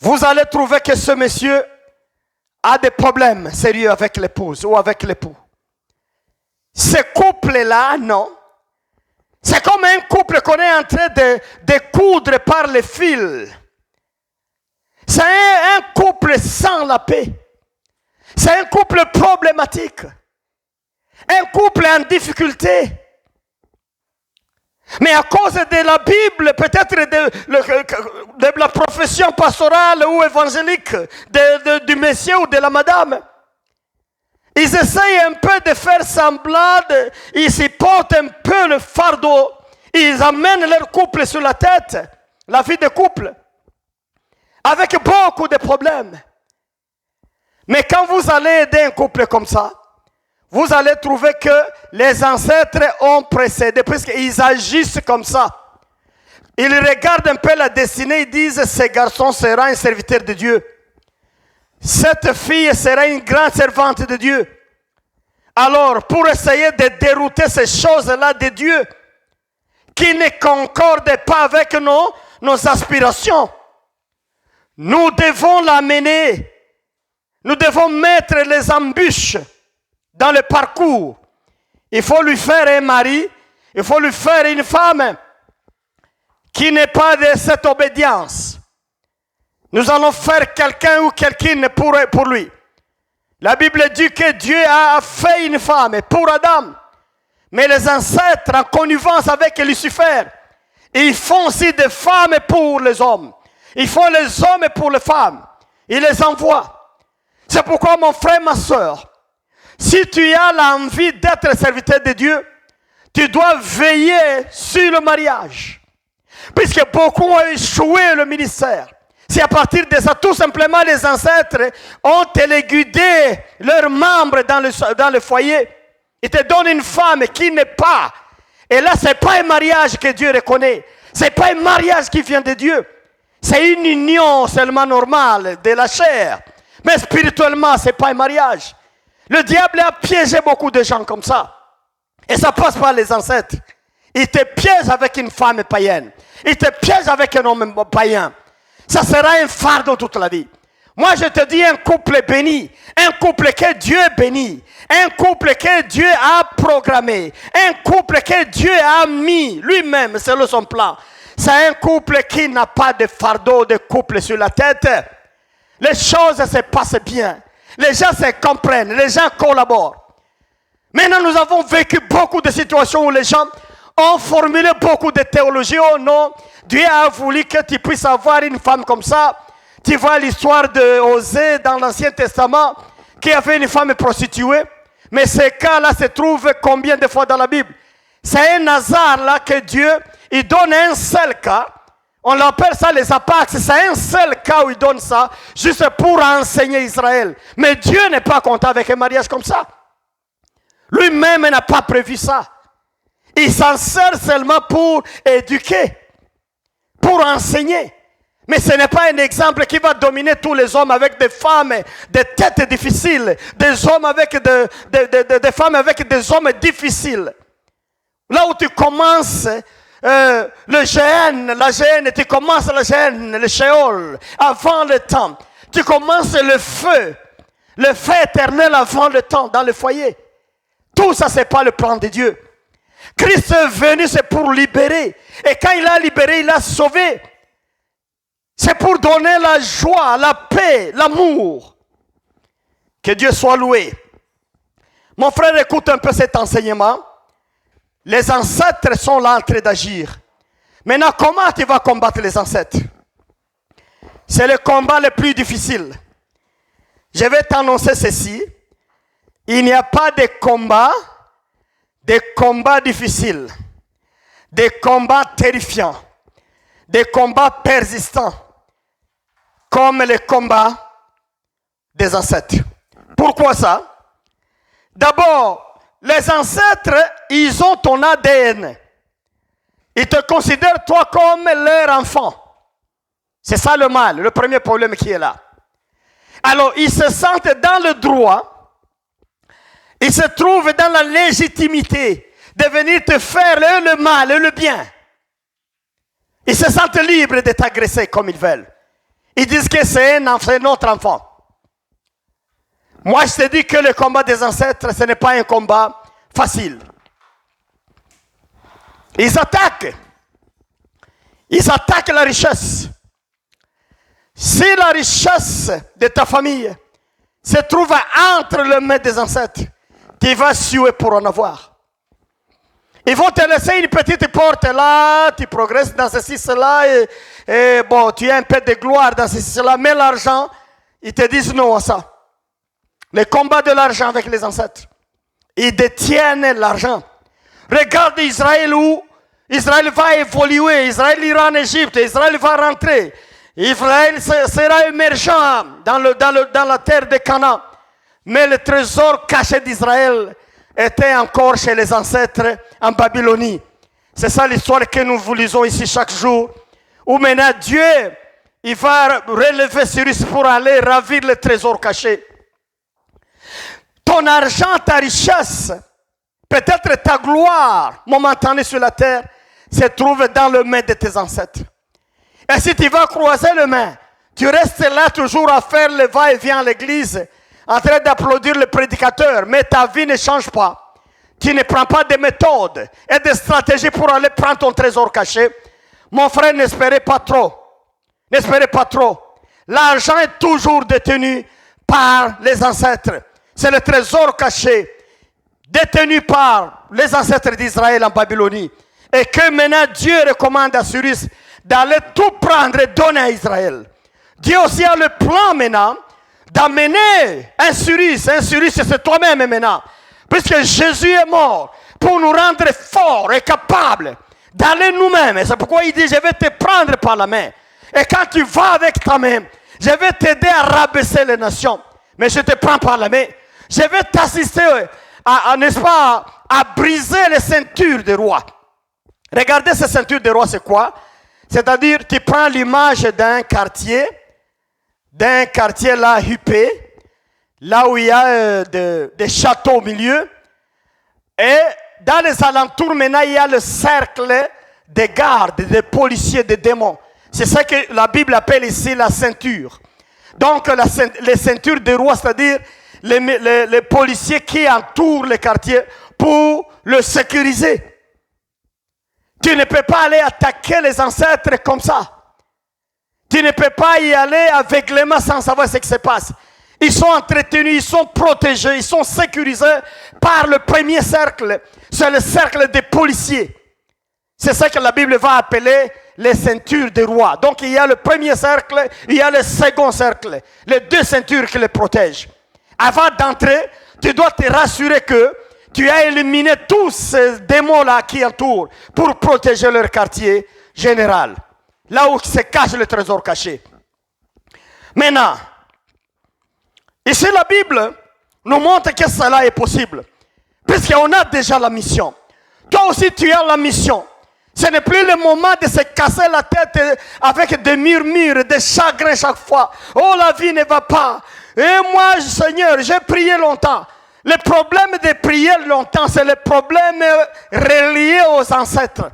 vous allez trouver que ce monsieur a des problèmes sérieux avec l'épouse ou avec l'époux. Ce couple-là, non. C'est comme un couple qu'on est en train de coudre par les fils. C'est un couple sans la paix. C'est un couple problématique. Un couple en difficulté. Mais à cause de la Bible, peut-être de la profession pastorale ou évangélique du monsieur ou de la madame, ils essayent un peu de faire semblant, ils s'y portent un peu le fardeau, ils amènent leur couple sur la tête, la vie de couple, avec beaucoup de problèmes. Mais quand vous allez aider un couple comme ça, vous allez trouver que les ancêtres ont précédé, puisqu'ils agissent comme ça. Ils regardent un peu la destinée, ils disent, ce garçon sera un serviteur de Dieu. Cette fille sera une grande servante de Dieu. Alors, pour essayer de dérouter ces choses-là de Dieu, qui ne concordent pas avec nos aspirations, nous devons l'amener. Nous devons mettre les embûches dans le parcours. Il faut lui faire un mari, il faut lui faire une femme qui n'est pas de cette obédience. Nous allons faire quelqu'un ou quelqu'une pour lui. La Bible dit que Dieu a fait une femme pour Adam. Mais les ancêtres, en connivence avec Lucifer, ils font aussi des femmes pour les hommes. Ils font les hommes pour les femmes. Ils les envoient. C'est pourquoi, mon frère, ma soeur, si tu as l'envie d'être serviteur de Dieu, tu dois veiller sur le mariage. Puisque beaucoup ont échoué le ministère. C'est à partir de ça, tout simplement, les ancêtres ont téléguidé leurs membres dans le foyer. Ils te donnent une femme qui n'est pas. Et là, ce n'est pas un mariage que Dieu reconnaît. Ce n'est pas un mariage qui vient de Dieu. C'est une union seulement normale de la chair. Mais spirituellement, ce n'est pas un mariage. Le diable a piégé beaucoup de gens comme ça. Et ça passe par les ancêtres. Il te piège avec une femme païenne. Il te piège avec un homme païen. Ça sera un fardeau toute la vie. Moi, je te dis un couple béni. Un couple que Dieu bénit. Un couple que Dieu a programmé. Un couple que Dieu a mis lui-même selon son plan. C'est un couple qui n'a pas de fardeau de couple sur la tête. Les choses se passent bien. Les gens se comprennent. Les gens collaborent. Maintenant, nous avons vécu beaucoup de situations où les gens ont formulé beaucoup de théologie. Oh non, Dieu a voulu que tu puisses avoir une femme comme ça. Tu vois l'histoire de Osée dans l'Ancien Testament qui avait une femme prostituée. Mais ces cas-là se trouvent combien de fois dans la Bible? C'est un hasard là que Dieu, il donne un seul cas. On appelle ça les apax. C'est un seul cas où il donne ça, juste pour enseigner Israël. Mais Dieu n'est pas content avec un mariage comme ça. Lui-même n'a pas prévu ça. Il s'en sert seulement pour éduquer, pour enseigner. Mais ce n'est pas un exemple qui va dominer tous les hommes avec des femmes, des têtes difficiles, des hommes avec des femmes avec des hommes difficiles. Là où tu commences la gêne, tu commences la gêne, le Sheol, avant le temps. Tu commences le feu éternel avant le temps, dans le foyer. Tout ça, ce n'est pas le plan de Dieu. Christ est venu, c'est pour libérer. Et quand il a libéré, il a sauvé. C'est pour donner la joie, la paix, l'amour. Que Dieu soit loué. Mon frère, écoute un peu cet enseignement. Les ancêtres sont là en train d'agir. Maintenant, comment tu vas combattre les ancêtres? C'est le combat le plus difficile. Je vais t'annoncer ceci. Il n'y a pas de combats difficiles, des combats terrifiants, des combats persistants, comme les combats des ancêtres. Pourquoi ça? D'abord, les ancêtres, ils ont ton ADN. Ils te considèrent toi comme leur enfant. C'est ça le mal, le premier problème qui est là. Alors, ils se sentent dans le droit. Ils se trouvent dans la légitimité de venir te faire le mal et le bien. Ils se sentent libres de t'agresser comme ils veulent. Ils disent que c'est notre enfant. Moi, je te dis que le combat des ancêtres, ce n'est pas un combat facile. Ils attaquent la richesse. Si la richesse de ta famille se trouve entre les mains des ancêtres, tu vas suer pour en avoir. Ils vont te laisser une petite porte là, tu progresses dans ceci, cela, et bon, tu as un peu de gloire dans ceci, cela, mais l'argent, ils te disent non à ça. Le combat de l'argent avec les ancêtres. Ils détiennent l'argent. Regarde Israël où Israël va évoluer, Israël ira en Égypte, Israël va rentrer. Israël sera émergent dans la terre de Canaan. Mais le trésor caché d'Israël était encore chez les ancêtres en Babylonie. C'est ça l'histoire que nous vous lisons ici chaque jour. Où maintenant Dieu, il va relever Cyrus pour aller ravir le trésor caché. Ton argent, ta richesse, peut-être ta gloire momentanée sur la terre, se trouve dans le main de tes ancêtres. Et si tu vas croiser les mains, tu restes là toujours à faire le va-et-vient à l'église, en train d'applaudir le prédicateur, mais ta vie ne change pas. Tu ne prends pas de méthodes et de stratégies pour aller prendre ton trésor caché. Mon frère, n'espérez pas trop. N'espérez pas trop. L'argent est toujours détenu par les ancêtres. C'est le trésor caché, détenu par les ancêtres d'Israël en Babylonie. Et que maintenant Dieu recommande à Cyrus d'aller tout prendre et donner à Israël. Dieu aussi a le plan maintenant d'amener un Cyrus. Un Cyrus, c'est toi-même maintenant. Puisque Jésus est mort pour nous rendre forts et capables d'aller nous-mêmes. Et c'est pourquoi il dit, je vais te prendre par la main. Et quand tu vas avec ta main, je vais t'aider à rabaisser les nations. Mais je te prends par la main. Je vais t'assister n'est-ce pas, à briser les ceintures des rois. Regardez ces ceintures des rois, c'est quoi? C'est-à-dire, tu prends l'image d'un quartier là huppé, là où il y a des châteaux au milieu. Et dans les alentours, maintenant, il y a le cercle des gardes, des policiers, des démons. C'est ça que la Bible appelle ici la ceinture. Donc, les ceintures des rois, c'est-à-dire les policiers qui entourent le quartier pour le sécuriser. Tu ne peux pas aller attaquer les ancêtres comme ça. Tu ne peux pas y aller aveuglément sans savoir ce qui se passe. Ils sont entretenus, ils sont protégés, ils sont sécurisés par le premier cercle. C'est le cercle des policiers. C'est ça que la Bible va appeler les ceintures des rois. Donc il y a le premier cercle, il y a le second cercle. Les deux ceintures qui les protègent. Avant d'entrer, tu dois te rassurer que tu as éliminé tous ces démons-là qui entourent pour protéger leur quartier général, là où se cache le trésor caché. Maintenant, ici la Bible nous montre que cela est possible, puisqu'on a déjà la mission. Toi aussi tu as la mission. Ce n'est plus le moment de se casser la tête avec des murmures, des chagrins chaque fois. Oh, la vie ne va pas. Et moi, Seigneur, j'ai prié longtemps. Le problème de prier longtemps, c'est le problème relié aux ancêtres.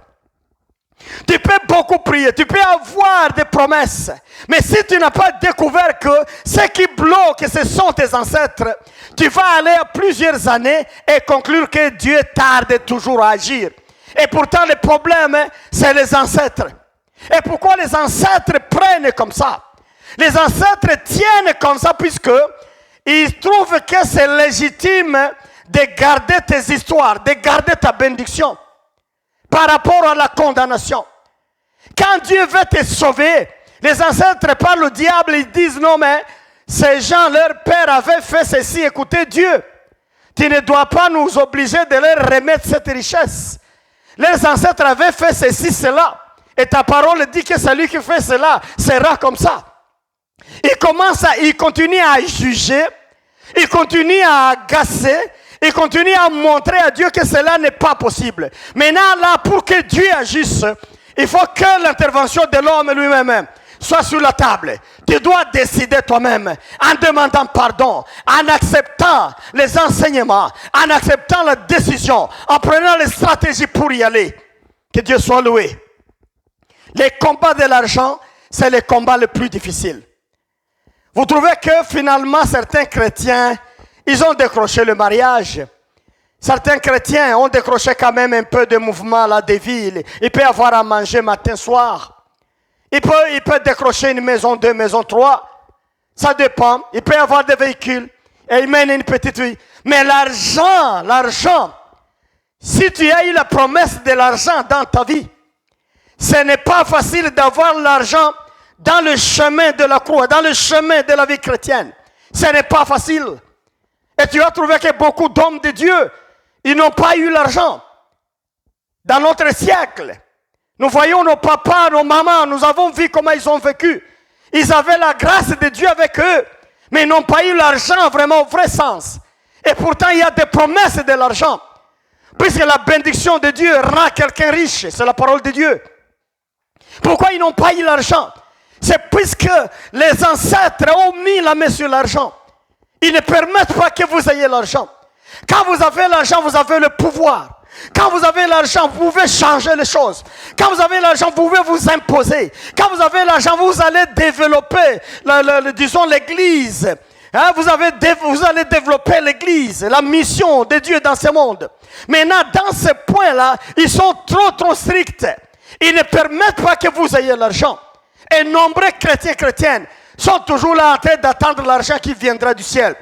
Tu peux beaucoup prier, tu peux avoir des promesses. Mais si tu n'as pas découvert que ce qui bloque, ce sont tes ancêtres, tu vas aller à plusieurs années et conclure que Dieu tarde toujours à agir. Et pourtant, le problème, c'est les ancêtres. Et pourquoi les ancêtres prennent comme ça? Les ancêtres tiennent comme ça puisque ils trouvent que c'est légitime de garder tes histoires, de garder ta bénédiction par rapport à la condamnation. Quand Dieu veut te sauver, les ancêtres parlent au diable, ils disent non mais ces gens, leur père avait fait ceci, écoutez Dieu, tu ne dois pas nous obliger de leur remettre cette richesse. Les ancêtres avaient fait ceci, cela. Et ta parole dit que celui qui fait cela sera comme ça. Il continue à juger, il continue à agacer, il continue à montrer à Dieu que cela n'est pas possible. Maintenant, là, pour que Dieu agisse, il faut que l'intervention de l'homme lui-même soit sur la table. Tu dois décider toi-même en demandant pardon, en acceptant les enseignements, en acceptant la décision, en prenant les stratégies pour y aller. Que Dieu soit loué. Les combats de l'argent, c'est le combat le plus difficile. Vous trouvez que finalement certains chrétiens, ils ont décroché le mariage. Certains chrétiens ont décroché quand même un peu de mouvement là des villes. Ils peuvent avoir à manger matin, soir. Il peut décrocher une maison, 2 maisons, 3. Ça dépend. Il peut avoir des véhicules. Et il mène une petite vie. Mais l'argent, si tu as eu la promesse de l'argent dans ta vie, ce n'est pas facile d'avoir l'argent dans le chemin de la croix, dans le chemin de la vie chrétienne. Ce n'est pas facile. Et tu as trouvé que beaucoup d'hommes de Dieu, ils n'ont pas eu l'argent. Dans notre siècle, nous voyons nos papas, nos mamans, nous avons vu comment ils ont vécu. Ils avaient la grâce de Dieu avec eux, mais ils n'ont pas eu l'argent vraiment au vrai sens. Et pourtant, il y a des promesses de l'argent. Puisque la bénédiction de Dieu rend quelqu'un riche, c'est la parole de Dieu. Pourquoi ils n'ont pas eu l'argent? C'est puisque les ancêtres ont mis la main sur l'argent. Ils ne permettent pas que vous ayez l'argent. Quand vous avez l'argent, vous avez le pouvoir. Quand vous avez l'argent, vous pouvez changer les choses. Quand vous avez l'argent, vous pouvez vous imposer. Quand vous avez l'argent, vous allez développer, disons, l'église. Hein, vous allez développer l'église, la mission de Dieu dans ce monde. Maintenant, dans ce point-là, ils sont trop stricts. Ils ne permettent pas que vous ayez l'argent. Et nombreux chrétiennes sont toujours là en train d'attendre l'argent qui viendra du ciel.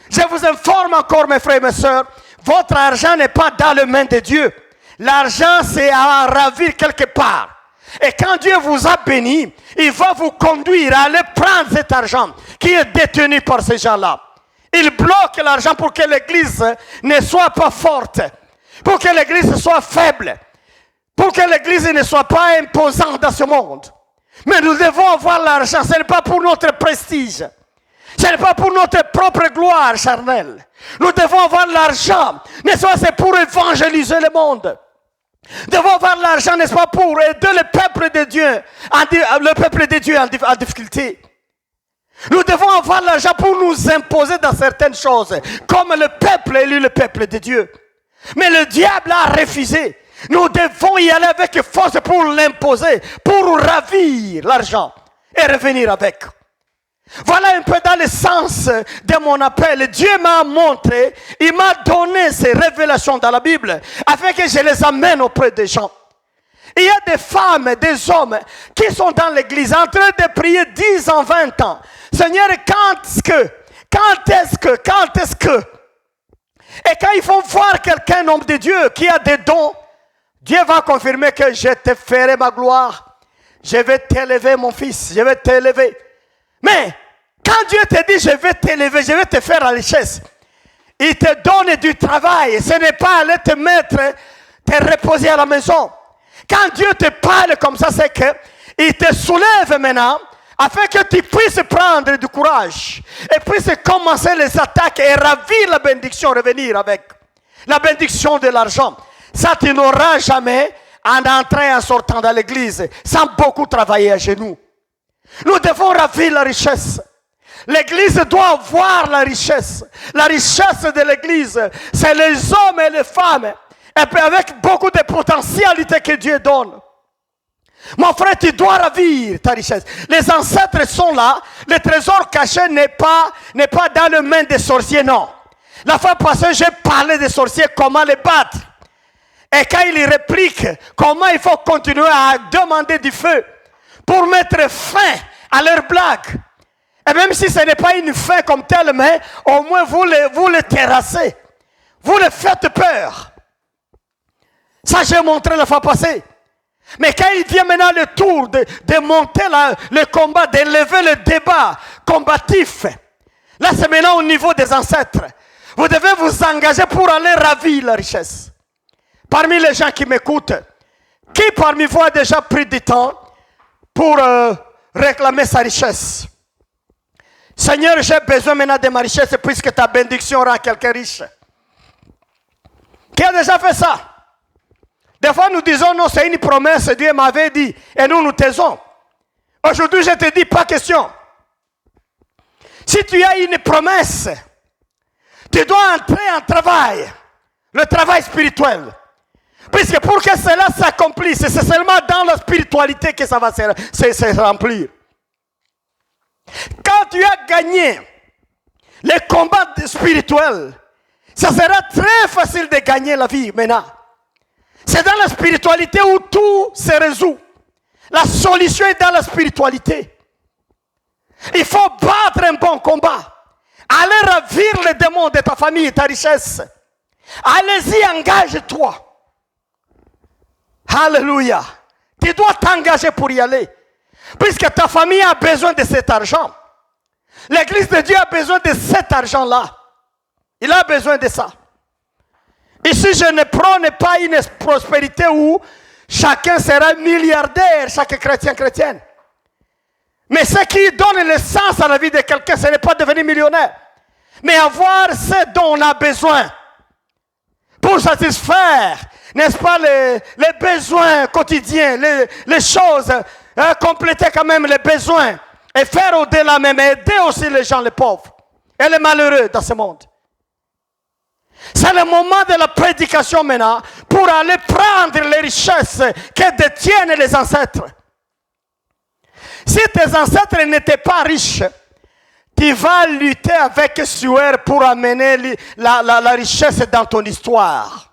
Je vous informe encore, mes frères et mes sœurs, votre argent n'est pas dans les mains de Dieu. L'argent, c'est à ravir quelque part. Et quand Dieu vous a béni, il va vous conduire à aller prendre cet argent qui est détenu par ces gens-là. Il bloque l'argent pour que l'église ne soit pas forte, pour que l'église soit faible, pour que l'église ne soit pas imposante dans ce monde. Mais nous devons avoir l'argent, ce n'est pas pour notre prestige. Ce n'est pas pour notre propre gloire charnelle. Nous devons avoir l'argent, n'est-ce pas, c'est pour évangéliser le monde. Nous devons avoir l'argent, n'est-ce pas, pour aider le peuple de Dieu, en difficulté. Nous devons avoir l'argent pour nous imposer dans certaines choses, comme le peuple élu, le peuple de Dieu. Mais le diable a refusé. Nous devons y aller avec force pour l'imposer, pour ravir l'argent et revenir avec. Voilà un peu dans le sens de mon appel. Dieu m'a montré, il m'a donné ces révélations dans la Bible afin que je les amène auprès des gens. Il y a des femmes, des hommes qui sont dans l'église en train de prier 10 ans, 20 ans. Seigneur, quand est-ce que et quand ils vont voir quelqu'un, homme de Dieu, qui a des dons, Dieu va confirmer que je te ferai ma gloire. Je vais t'élever, mon fils, je vais t'élever. Mais quand Dieu te dit, je vais t'élever, je vais te faire la richesse, il te donne du travail. Ce n'est pas aller te mettre, te reposer à la maison. Quand Dieu te parle comme ça, c'est qu'il te soulève maintenant afin que tu puisses prendre du courage et puisses commencer les attaques et ravir la bénédiction, revenir avec la bénédiction de l'argent. Ça, tu n'auras jamais en entrant et en sortant dans l'église sans beaucoup travailler à genoux. Nous devons ravir la richesse. L'église doit voir la richesse. La richesse de l'église, c'est les hommes et les femmes, et puis avec beaucoup de potentialité que Dieu donne. Mon frère, tu dois ravir ta richesse. Les ancêtres sont là. Le trésor caché n'est pas dans les mains des sorciers, non. La fois passée, j'ai parlé des sorciers, comment les battre. Et quand ils répliquent, comment il faut continuer à demander du feu pour mettre fin à leurs blagues. Et même si ce n'est pas une fin comme telle, mais au moins vous les terrassez. Vous les faites peur. Ça, j'ai montré la fois passée. Mais quand il vient maintenant le tour de monter le combat, d'élever le débat combatif, là c'est maintenant au niveau des ancêtres. Vous devez vous engager pour aller ravir la richesse. Parmi les gens qui m'écoutent, qui parmi vous a déjà pris du temps pour réclamer sa richesse? Seigneur, j'ai besoin maintenant de ma richesse puisque ta bénédiction rend quelqu'un riche. Qui a déjà fait ça? Des fois, nous disons, non, c'est une promesse, Dieu m'avait dit, et nous taisons. Aujourd'hui, je te dis, pas question. Si tu as une promesse, tu dois entrer en travail, le travail spirituel. Puisque pour que cela s'accomplisse, c'est seulement dans la spiritualité que ça va se remplir. Quand tu as gagné les combats spirituels, ça sera très facile de gagner la vie maintenant. C'est dans la spiritualité où tout se résout. La solution est dans la spiritualité. Il faut battre un bon combat. Allez ravir les démons de ta famille et ta richesse. Allez-y, engage-toi. Alléluia. Tu dois t'engager pour y aller. Puisque ta famille a besoin de cet argent. L'église de Dieu a besoin de cet argent-là. Il a besoin de ça. Ici, je ne prône pas une prospérité où chacun sera milliardaire, chaque chrétienne. Mais ce qui donne le sens à la vie de quelqu'un, ce n'est pas devenir millionnaire. Mais avoir ce dont on a besoin pour satisfaire, n'est-ce pas, les besoins quotidiens, les choses, compléter quand même les besoins et faire au-delà même, aider aussi les gens, les pauvres et les malheureux dans ce monde. C'est le moment de la prédication maintenant pour aller prendre les richesses que détiennent les ancêtres. Si tes ancêtres n'étaient pas riches, tu vas lutter avec sueur pour amener la richesse dans ton histoire.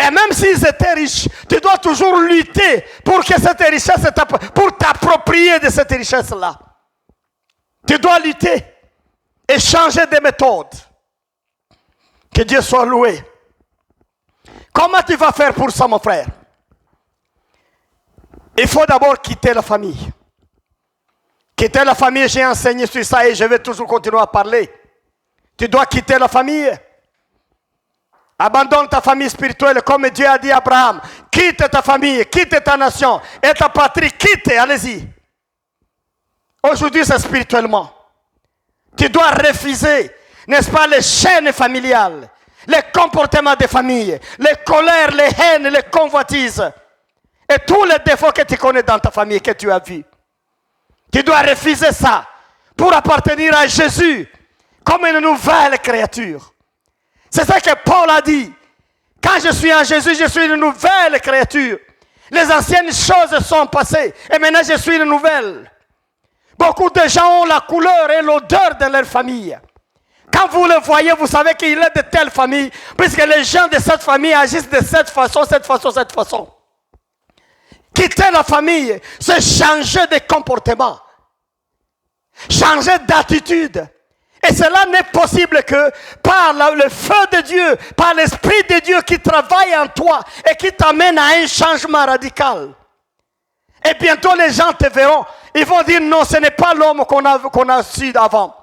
Et même s'ils étaient riches, tu dois toujours lutter pour que cette richesse, pour t'approprier de cette richesse-là. Tu dois lutter et changer de méthode. Que Dieu soit loué. Comment tu vas faire pour ça, mon frère? Il faut d'abord quitter la famille. Quitter la famille, j'ai enseigné sur ça et je vais toujours continuer à parler. Tu dois quitter la famille. Abandonne ta famille spirituelle comme Dieu a dit à Abraham. Quitte ta famille, quitte ta nation et ta patrie, quitte, allez-y. Aujourd'hui, c'est spirituellement. Tu dois refuser, n'est-ce pas, les chaînes familiales, les comportements des familles, les colères, les haines, les convoitises et tous les défauts que tu connais dans ta famille, que tu as vus. Tu dois refuser ça pour appartenir à Jésus comme une nouvelle créature. C'est ça que Paul a dit. Quand je suis en Jésus, je suis une nouvelle créature. Les anciennes choses sont passées et maintenant je suis une nouvelle. Beaucoup de gens ont la couleur et l'odeur de leur famille. Quand vous le voyez, vous savez qu'il est de telle famille, puisque les gens de cette famille agissent de cette façon, cette façon, cette façon. Quitter la famille, c'est changer de comportement, changer d'attitude. Et cela n'est possible que par le feu de Dieu, par l'Esprit de Dieu qui travaille en toi et qui t'amène à un changement radical. Et bientôt les gens te verront. Ils vont dire non, ce n'est pas l'homme qu'on a su avant.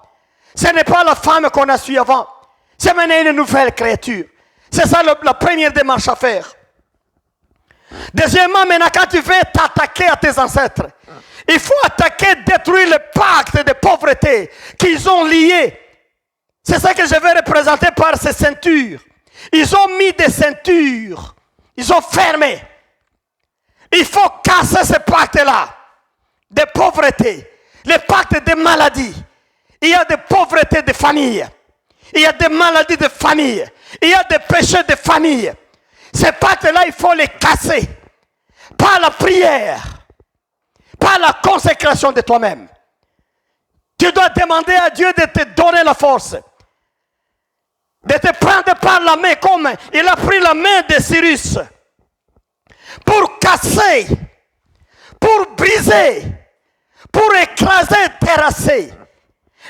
Ce n'est pas la femme qu'on a su avant. C'est maintenant une nouvelle créature. C'est ça la première démarche à faire. Deuxièmement, maintenant, quand tu veux t'attaquer à tes ancêtres, il faut attaquer, détruire le pacte de pauvreté qu'ils ont lié. C'est ça que je vais représenter par ces ceintures. Ils ont mis des ceintures. Ils ont fermé. Il faut casser ce pacte-là de pauvreté. Le pacte de maladie. Il y a des pauvretés de famille. Il y a des maladies de famille. Il y a des péchés de famille. Ces pactes-là, il faut les casser. Par la prière. Par la consécration de toi-même. Tu dois demander à Dieu de te donner la force. De te prendre par la main comme il a pris la main de Cyrus. Pour casser. Pour briser. Pour écraser, terrasser.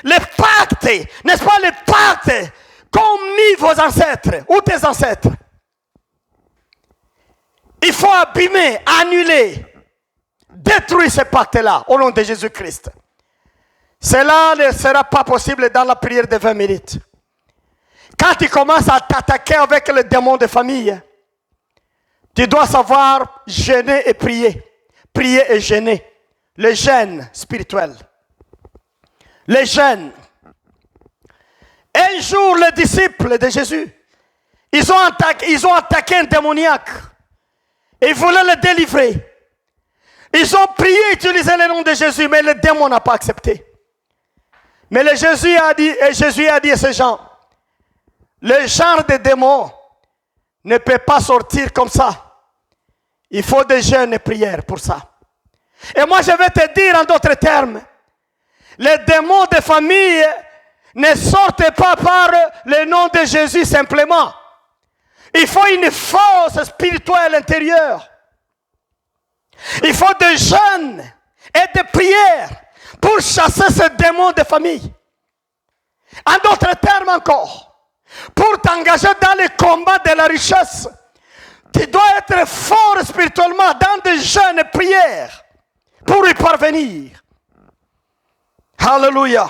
Les pactes, n'est-ce pas, les pactes qu'ont mis vos ancêtres ou tes ancêtres. Il faut abîmer, annuler, détruire ces pactes-là au nom de Jésus-Christ. Cela ne sera pas possible dans la prière de 20 minutes. Quand tu commences à t'attaquer avec le démon de famille, tu dois savoir jeûner et prier. Prier et jeûner. Le jeûne spirituel. Les jeûnes. Un jour, les disciples de Jésus, ils ont attaqué un démoniaque. Ils voulaient le délivrer. Ils ont prié, utilisé le nom de Jésus, mais le démon n'a pas accepté. Mais Jésus a dit à ces gens, le genre de démon ne peut pas sortir comme ça. Il faut des jeûnes et prières pour ça. Et moi, je vais te dire en d'autres termes, les démons de famille ne sortent pas par le nom de Jésus simplement. Il faut une force spirituelle intérieure. Il faut des jeûnes et des prières pour chasser ce démon de famille. En d'autres termes encore, pour t'engager dans le combat de la richesse, tu dois être fort spirituellement dans des jeûnes et prières pour y parvenir. Alléluia.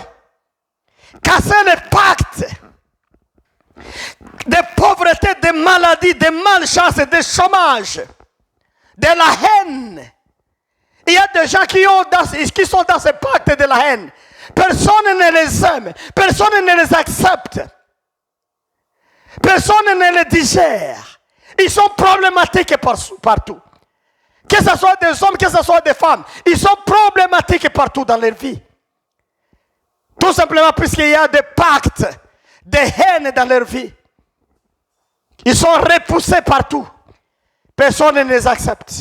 Casser les pactes de pauvreté, de maladie, de malchance, de chômage, de la haine. Il y a des gens qui sont dans ce pacte de la haine. Personne ne les aime. Personne ne les accepte. Personne ne les digère. Ils sont problématiques partout. Que ce soit des hommes, que ce soit des femmes. Ils sont problématiques partout dans leur vie. Tout simplement puisqu'il y a des pactes de haine dans leur vie. Ils sont repoussés partout. Personne ne les accepte.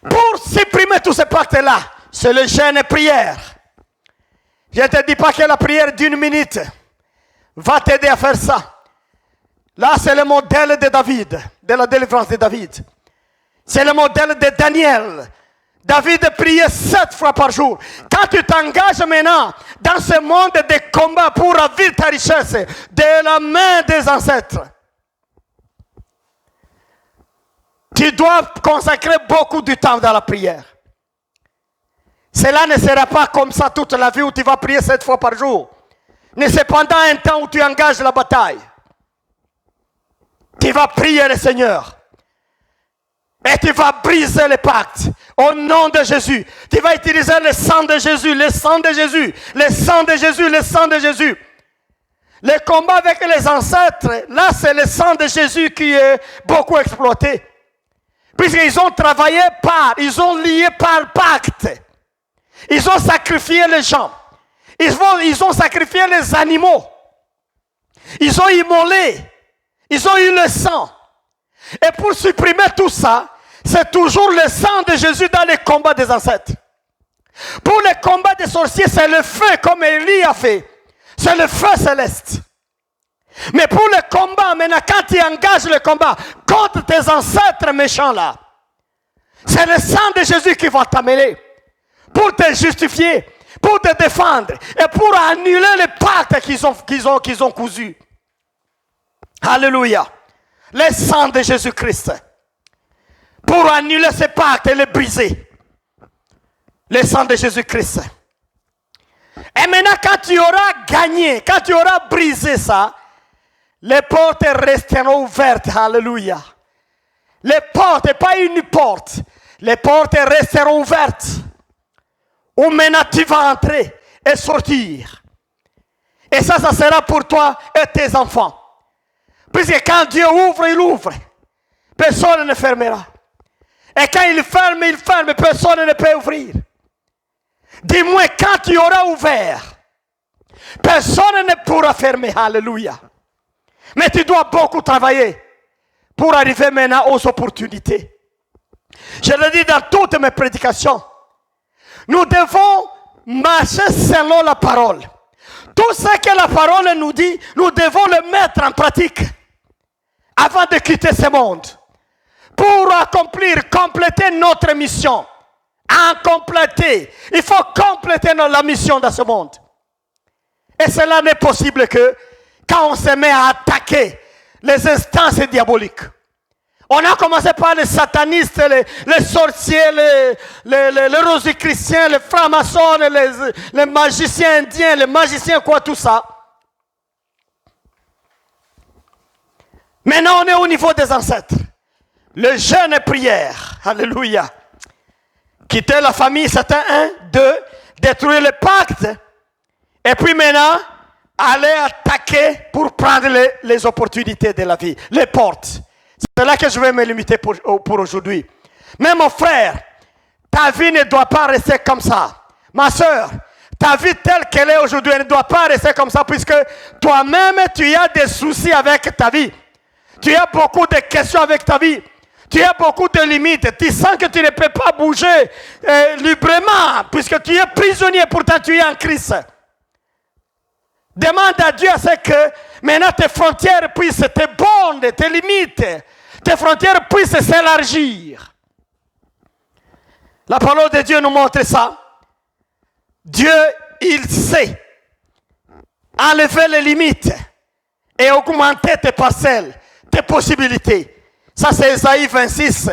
Pour supprimer tous ces pactes-là, c'est le jeûne et prière. Je ne te dis pas que la prière d'1 minute va t'aider à faire ça. Là, c'est le modèle de David, de la délivrance de David. C'est le modèle de Daniel. David priait 7 fois par jour. Quand tu t'engages maintenant dans ce monde de combat pour ravir ta richesse de la main des ancêtres, tu dois consacrer beaucoup de temps dans la prière. Cela ne sera pas comme ça toute la vie où tu vas prier 7 fois par jour. Mais c'est pendant un temps où tu engages la bataille. Tu vas prier le Seigneur. Et tu vas briser les pactes. Au nom de Jésus. Tu vas utiliser le sang de Jésus, le sang de Jésus, le sang de Jésus, le sang de Jésus. Le combat avec les ancêtres, là c'est le sang de Jésus qui est beaucoup exploité. Puisqu'ils ont travaillé ils ont lié par pacte. Ils ont sacrifié les gens. Ils ont sacrifié les animaux. Ils ont immolé. Ils ont eu le sang. Et pour supprimer tout ça, c'est toujours le sang de Jésus dans les combats des ancêtres. Pour les combats des sorciers, c'est le feu comme Élie a fait. C'est le feu céleste. Mais pour le combat, maintenant, quand tu engages le combat contre tes ancêtres méchants là, c'est le sang de Jésus qui va t'amener pour te justifier, pour te défendre et pour annuler les pactes qu'ils ont cousus. Alléluia. Le sang de Jésus-Christ. Pour annuler ces pactes et les briser. Le sang de Jésus-Christ. Et maintenant, quand tu auras gagné, quand tu auras brisé ça, les portes resteront ouvertes. Alléluia. Les portes, et pas une porte. Les portes resteront ouvertes. Où maintenant tu vas entrer et sortir. Et ça sera pour toi et tes enfants. Puisque quand Dieu ouvre, il ouvre. Personne ne fermera. Et quand il ferme, personne ne peut ouvrir. Dis-moi, quand tu auras ouvert, personne ne pourra fermer. Alléluia. Mais tu dois beaucoup travailler pour arriver maintenant aux opportunités. Je le dis dans toutes mes prédications. Nous devons marcher selon la parole. Tout ce que la parole nous dit, nous devons le mettre en pratique avant de quitter ce monde. Pour accomplir, compléter notre mission. Il faut compléter la mission dans ce monde. Et cela n'est possible que quand on se met à attaquer les instances diaboliques. On a commencé par les satanistes, les sorciers, les rosicruciens, les francs-maçons, les magiciens indiens, les magiciens quoi, tout ça. Maintenant, on est au niveau des ancêtres. Le jeûne et prière. Alléluia. Quitter la famille, c'était 1, 2, détruire le pacte. Et puis maintenant, aller attaquer pour prendre les opportunités de la vie, les portes. C'est là que je vais me limiter pour aujourd'hui. Mais mon frère, ta vie ne doit pas rester comme ça. Ma soeur, ta vie telle qu'elle est aujourd'hui, elle ne doit pas rester comme ça puisque toi-même, tu as des soucis avec ta vie. Tu as beaucoup de questions avec ta vie. Tu as beaucoup de limites. Tu sens que tu ne peux pas bouger librement puisque tu es prisonnier, pourtant tu es en Christ. Demande à Dieu à ce que maintenant tes frontières puissent, tes bornes, tes limites, tes frontières puissent s'élargir. La parole de Dieu nous montre ça. Dieu, il sait enlever les limites et augmenter tes parcelles, tes possibilités. Ça c'est Ésaïe 26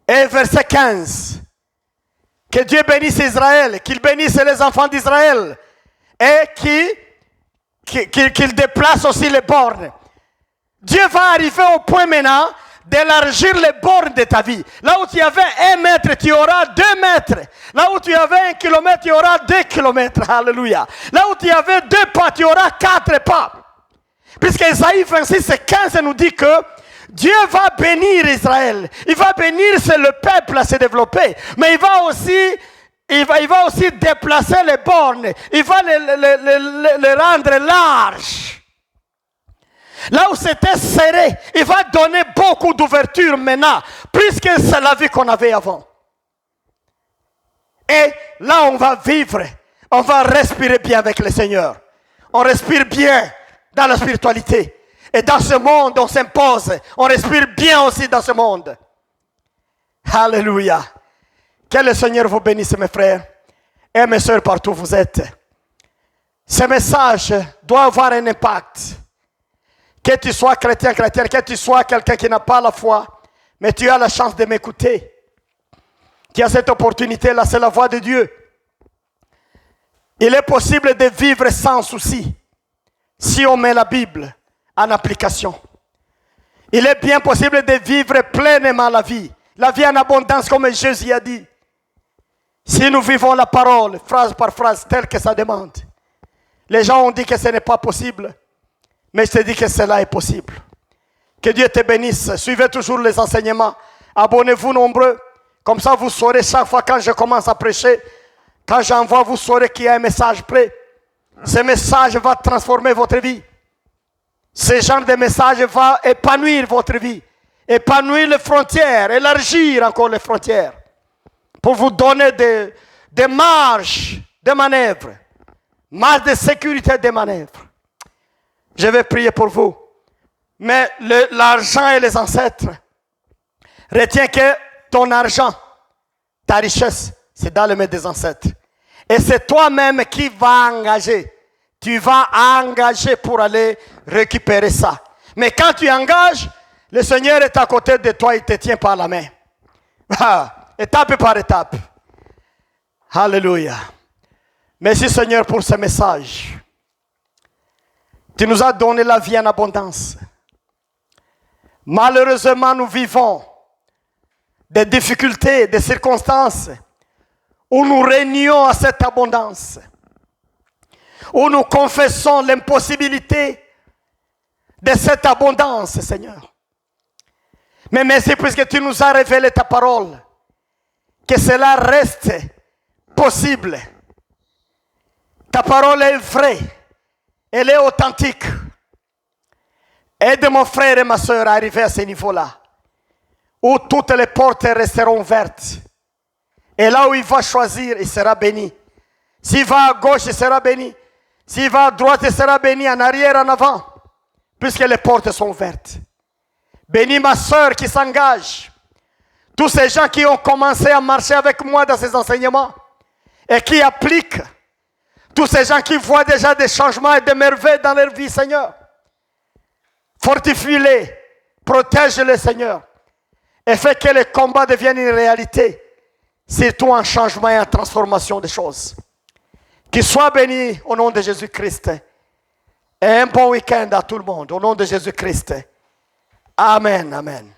et verset 15. Que Dieu bénisse Israël, qu'il bénisse les enfants d'Israël. Et qu'il déplace aussi les bornes. Dieu va arriver au point maintenant d'élargir les bornes de ta vie. Là où tu avais 1 mètre, tu auras 2 mètres. Là où tu avais 1 kilomètre, tu auras 2 kilomètres. Alléluia. Là où tu avais 2 pas, tu auras 4 pas. Puisque Ésaïe 26 et 15 nous dit que Dieu va bénir Israël. Il va bénir le peuple à se développer. Mais il va aussi déplacer les bornes. Il va les rendre larges. Là où c'était serré, il va donner beaucoup d'ouverture maintenant, puisque c'est la vie qu'on avait avant. Et là, on va vivre, on va respirer bien avec le Seigneur. On respire bien dans la spiritualité. Et dans ce monde, on s'impose. On respire bien aussi dans ce monde. Alléluia. Que le Seigneur vous bénisse, mes frères et mes sœurs, partout où vous êtes. Ce message doit avoir un impact. Que tu sois chrétien, que tu sois quelqu'un qui n'a pas la foi, mais tu as la chance de m'écouter. Qui a cette opportunité-là, c'est la voix de Dieu. Il est possible de vivre sans souci si on met la Bible en application. Il est bien possible de vivre pleinement la vie en abondance comme Jésus a dit. Si nous vivons la parole, phrase par phrase, telle que ça demande. Les gens ont dit que ce n'est pas possible, mais je te dis que cela est possible. Que Dieu te bénisse. Suivez toujours les enseignements. Abonnez-vous nombreux. Comme ça, vous saurez chaque fois quand je commence à prêcher, quand j'envoie, vous saurez qu'il y a un message prêt. Ce message va transformer votre vie. Ce genre de message va épanouir votre vie. Épanouir les frontières, élargir encore les frontières. Pour vous donner des marges de manœuvre. Marge de sécurité de manœuvre. Je vais prier pour vous. Mais l'argent et les ancêtres. Retiens que ton argent, ta richesse, c'est dans les mains des ancêtres. Et c'est toi-même qui vas engager. Tu vas engager pour aller récupérer ça. Mais quand tu engages, le Seigneur est à côté de toi, il te tient par la main. Étape par étape. Alléluia. Merci Seigneur pour ce message. Tu nous as donné la vie en abondance. Malheureusement, nous vivons des difficultés, des circonstances où nous régnons à cette abondance, où nous confessons l'impossibilité de cette abondance, Seigneur. Mais merci puisque tu nous as révélé ta parole, que cela reste possible. Ta parole est vraie, elle est authentique. Aide mon frère et ma soeur à arriver à ce niveau-là, où toutes les portes resteront ouvertes. Et là où il va choisir, il sera béni. S'il va à gauche, il sera béni. S'il va à droite, il sera béni. En arrière, en avant, puisque les portes sont ouvertes. Bénis ma soeur qui s'engage. Tous ces gens qui ont commencé à marcher avec moi dans ces enseignements et qui appliquent. Tous ces gens qui voient déjà des changements et des merveilles dans leur vie, Seigneur. Fortifie-les, protège-les, Seigneur, et fais que les combats deviennent une réalité, surtout en changement et en transformation des choses. Qu'ils soient bénis au nom de Jésus-Christ. Et un bon week-end à tout le monde, au nom de Jésus-Christ. Amen, amen.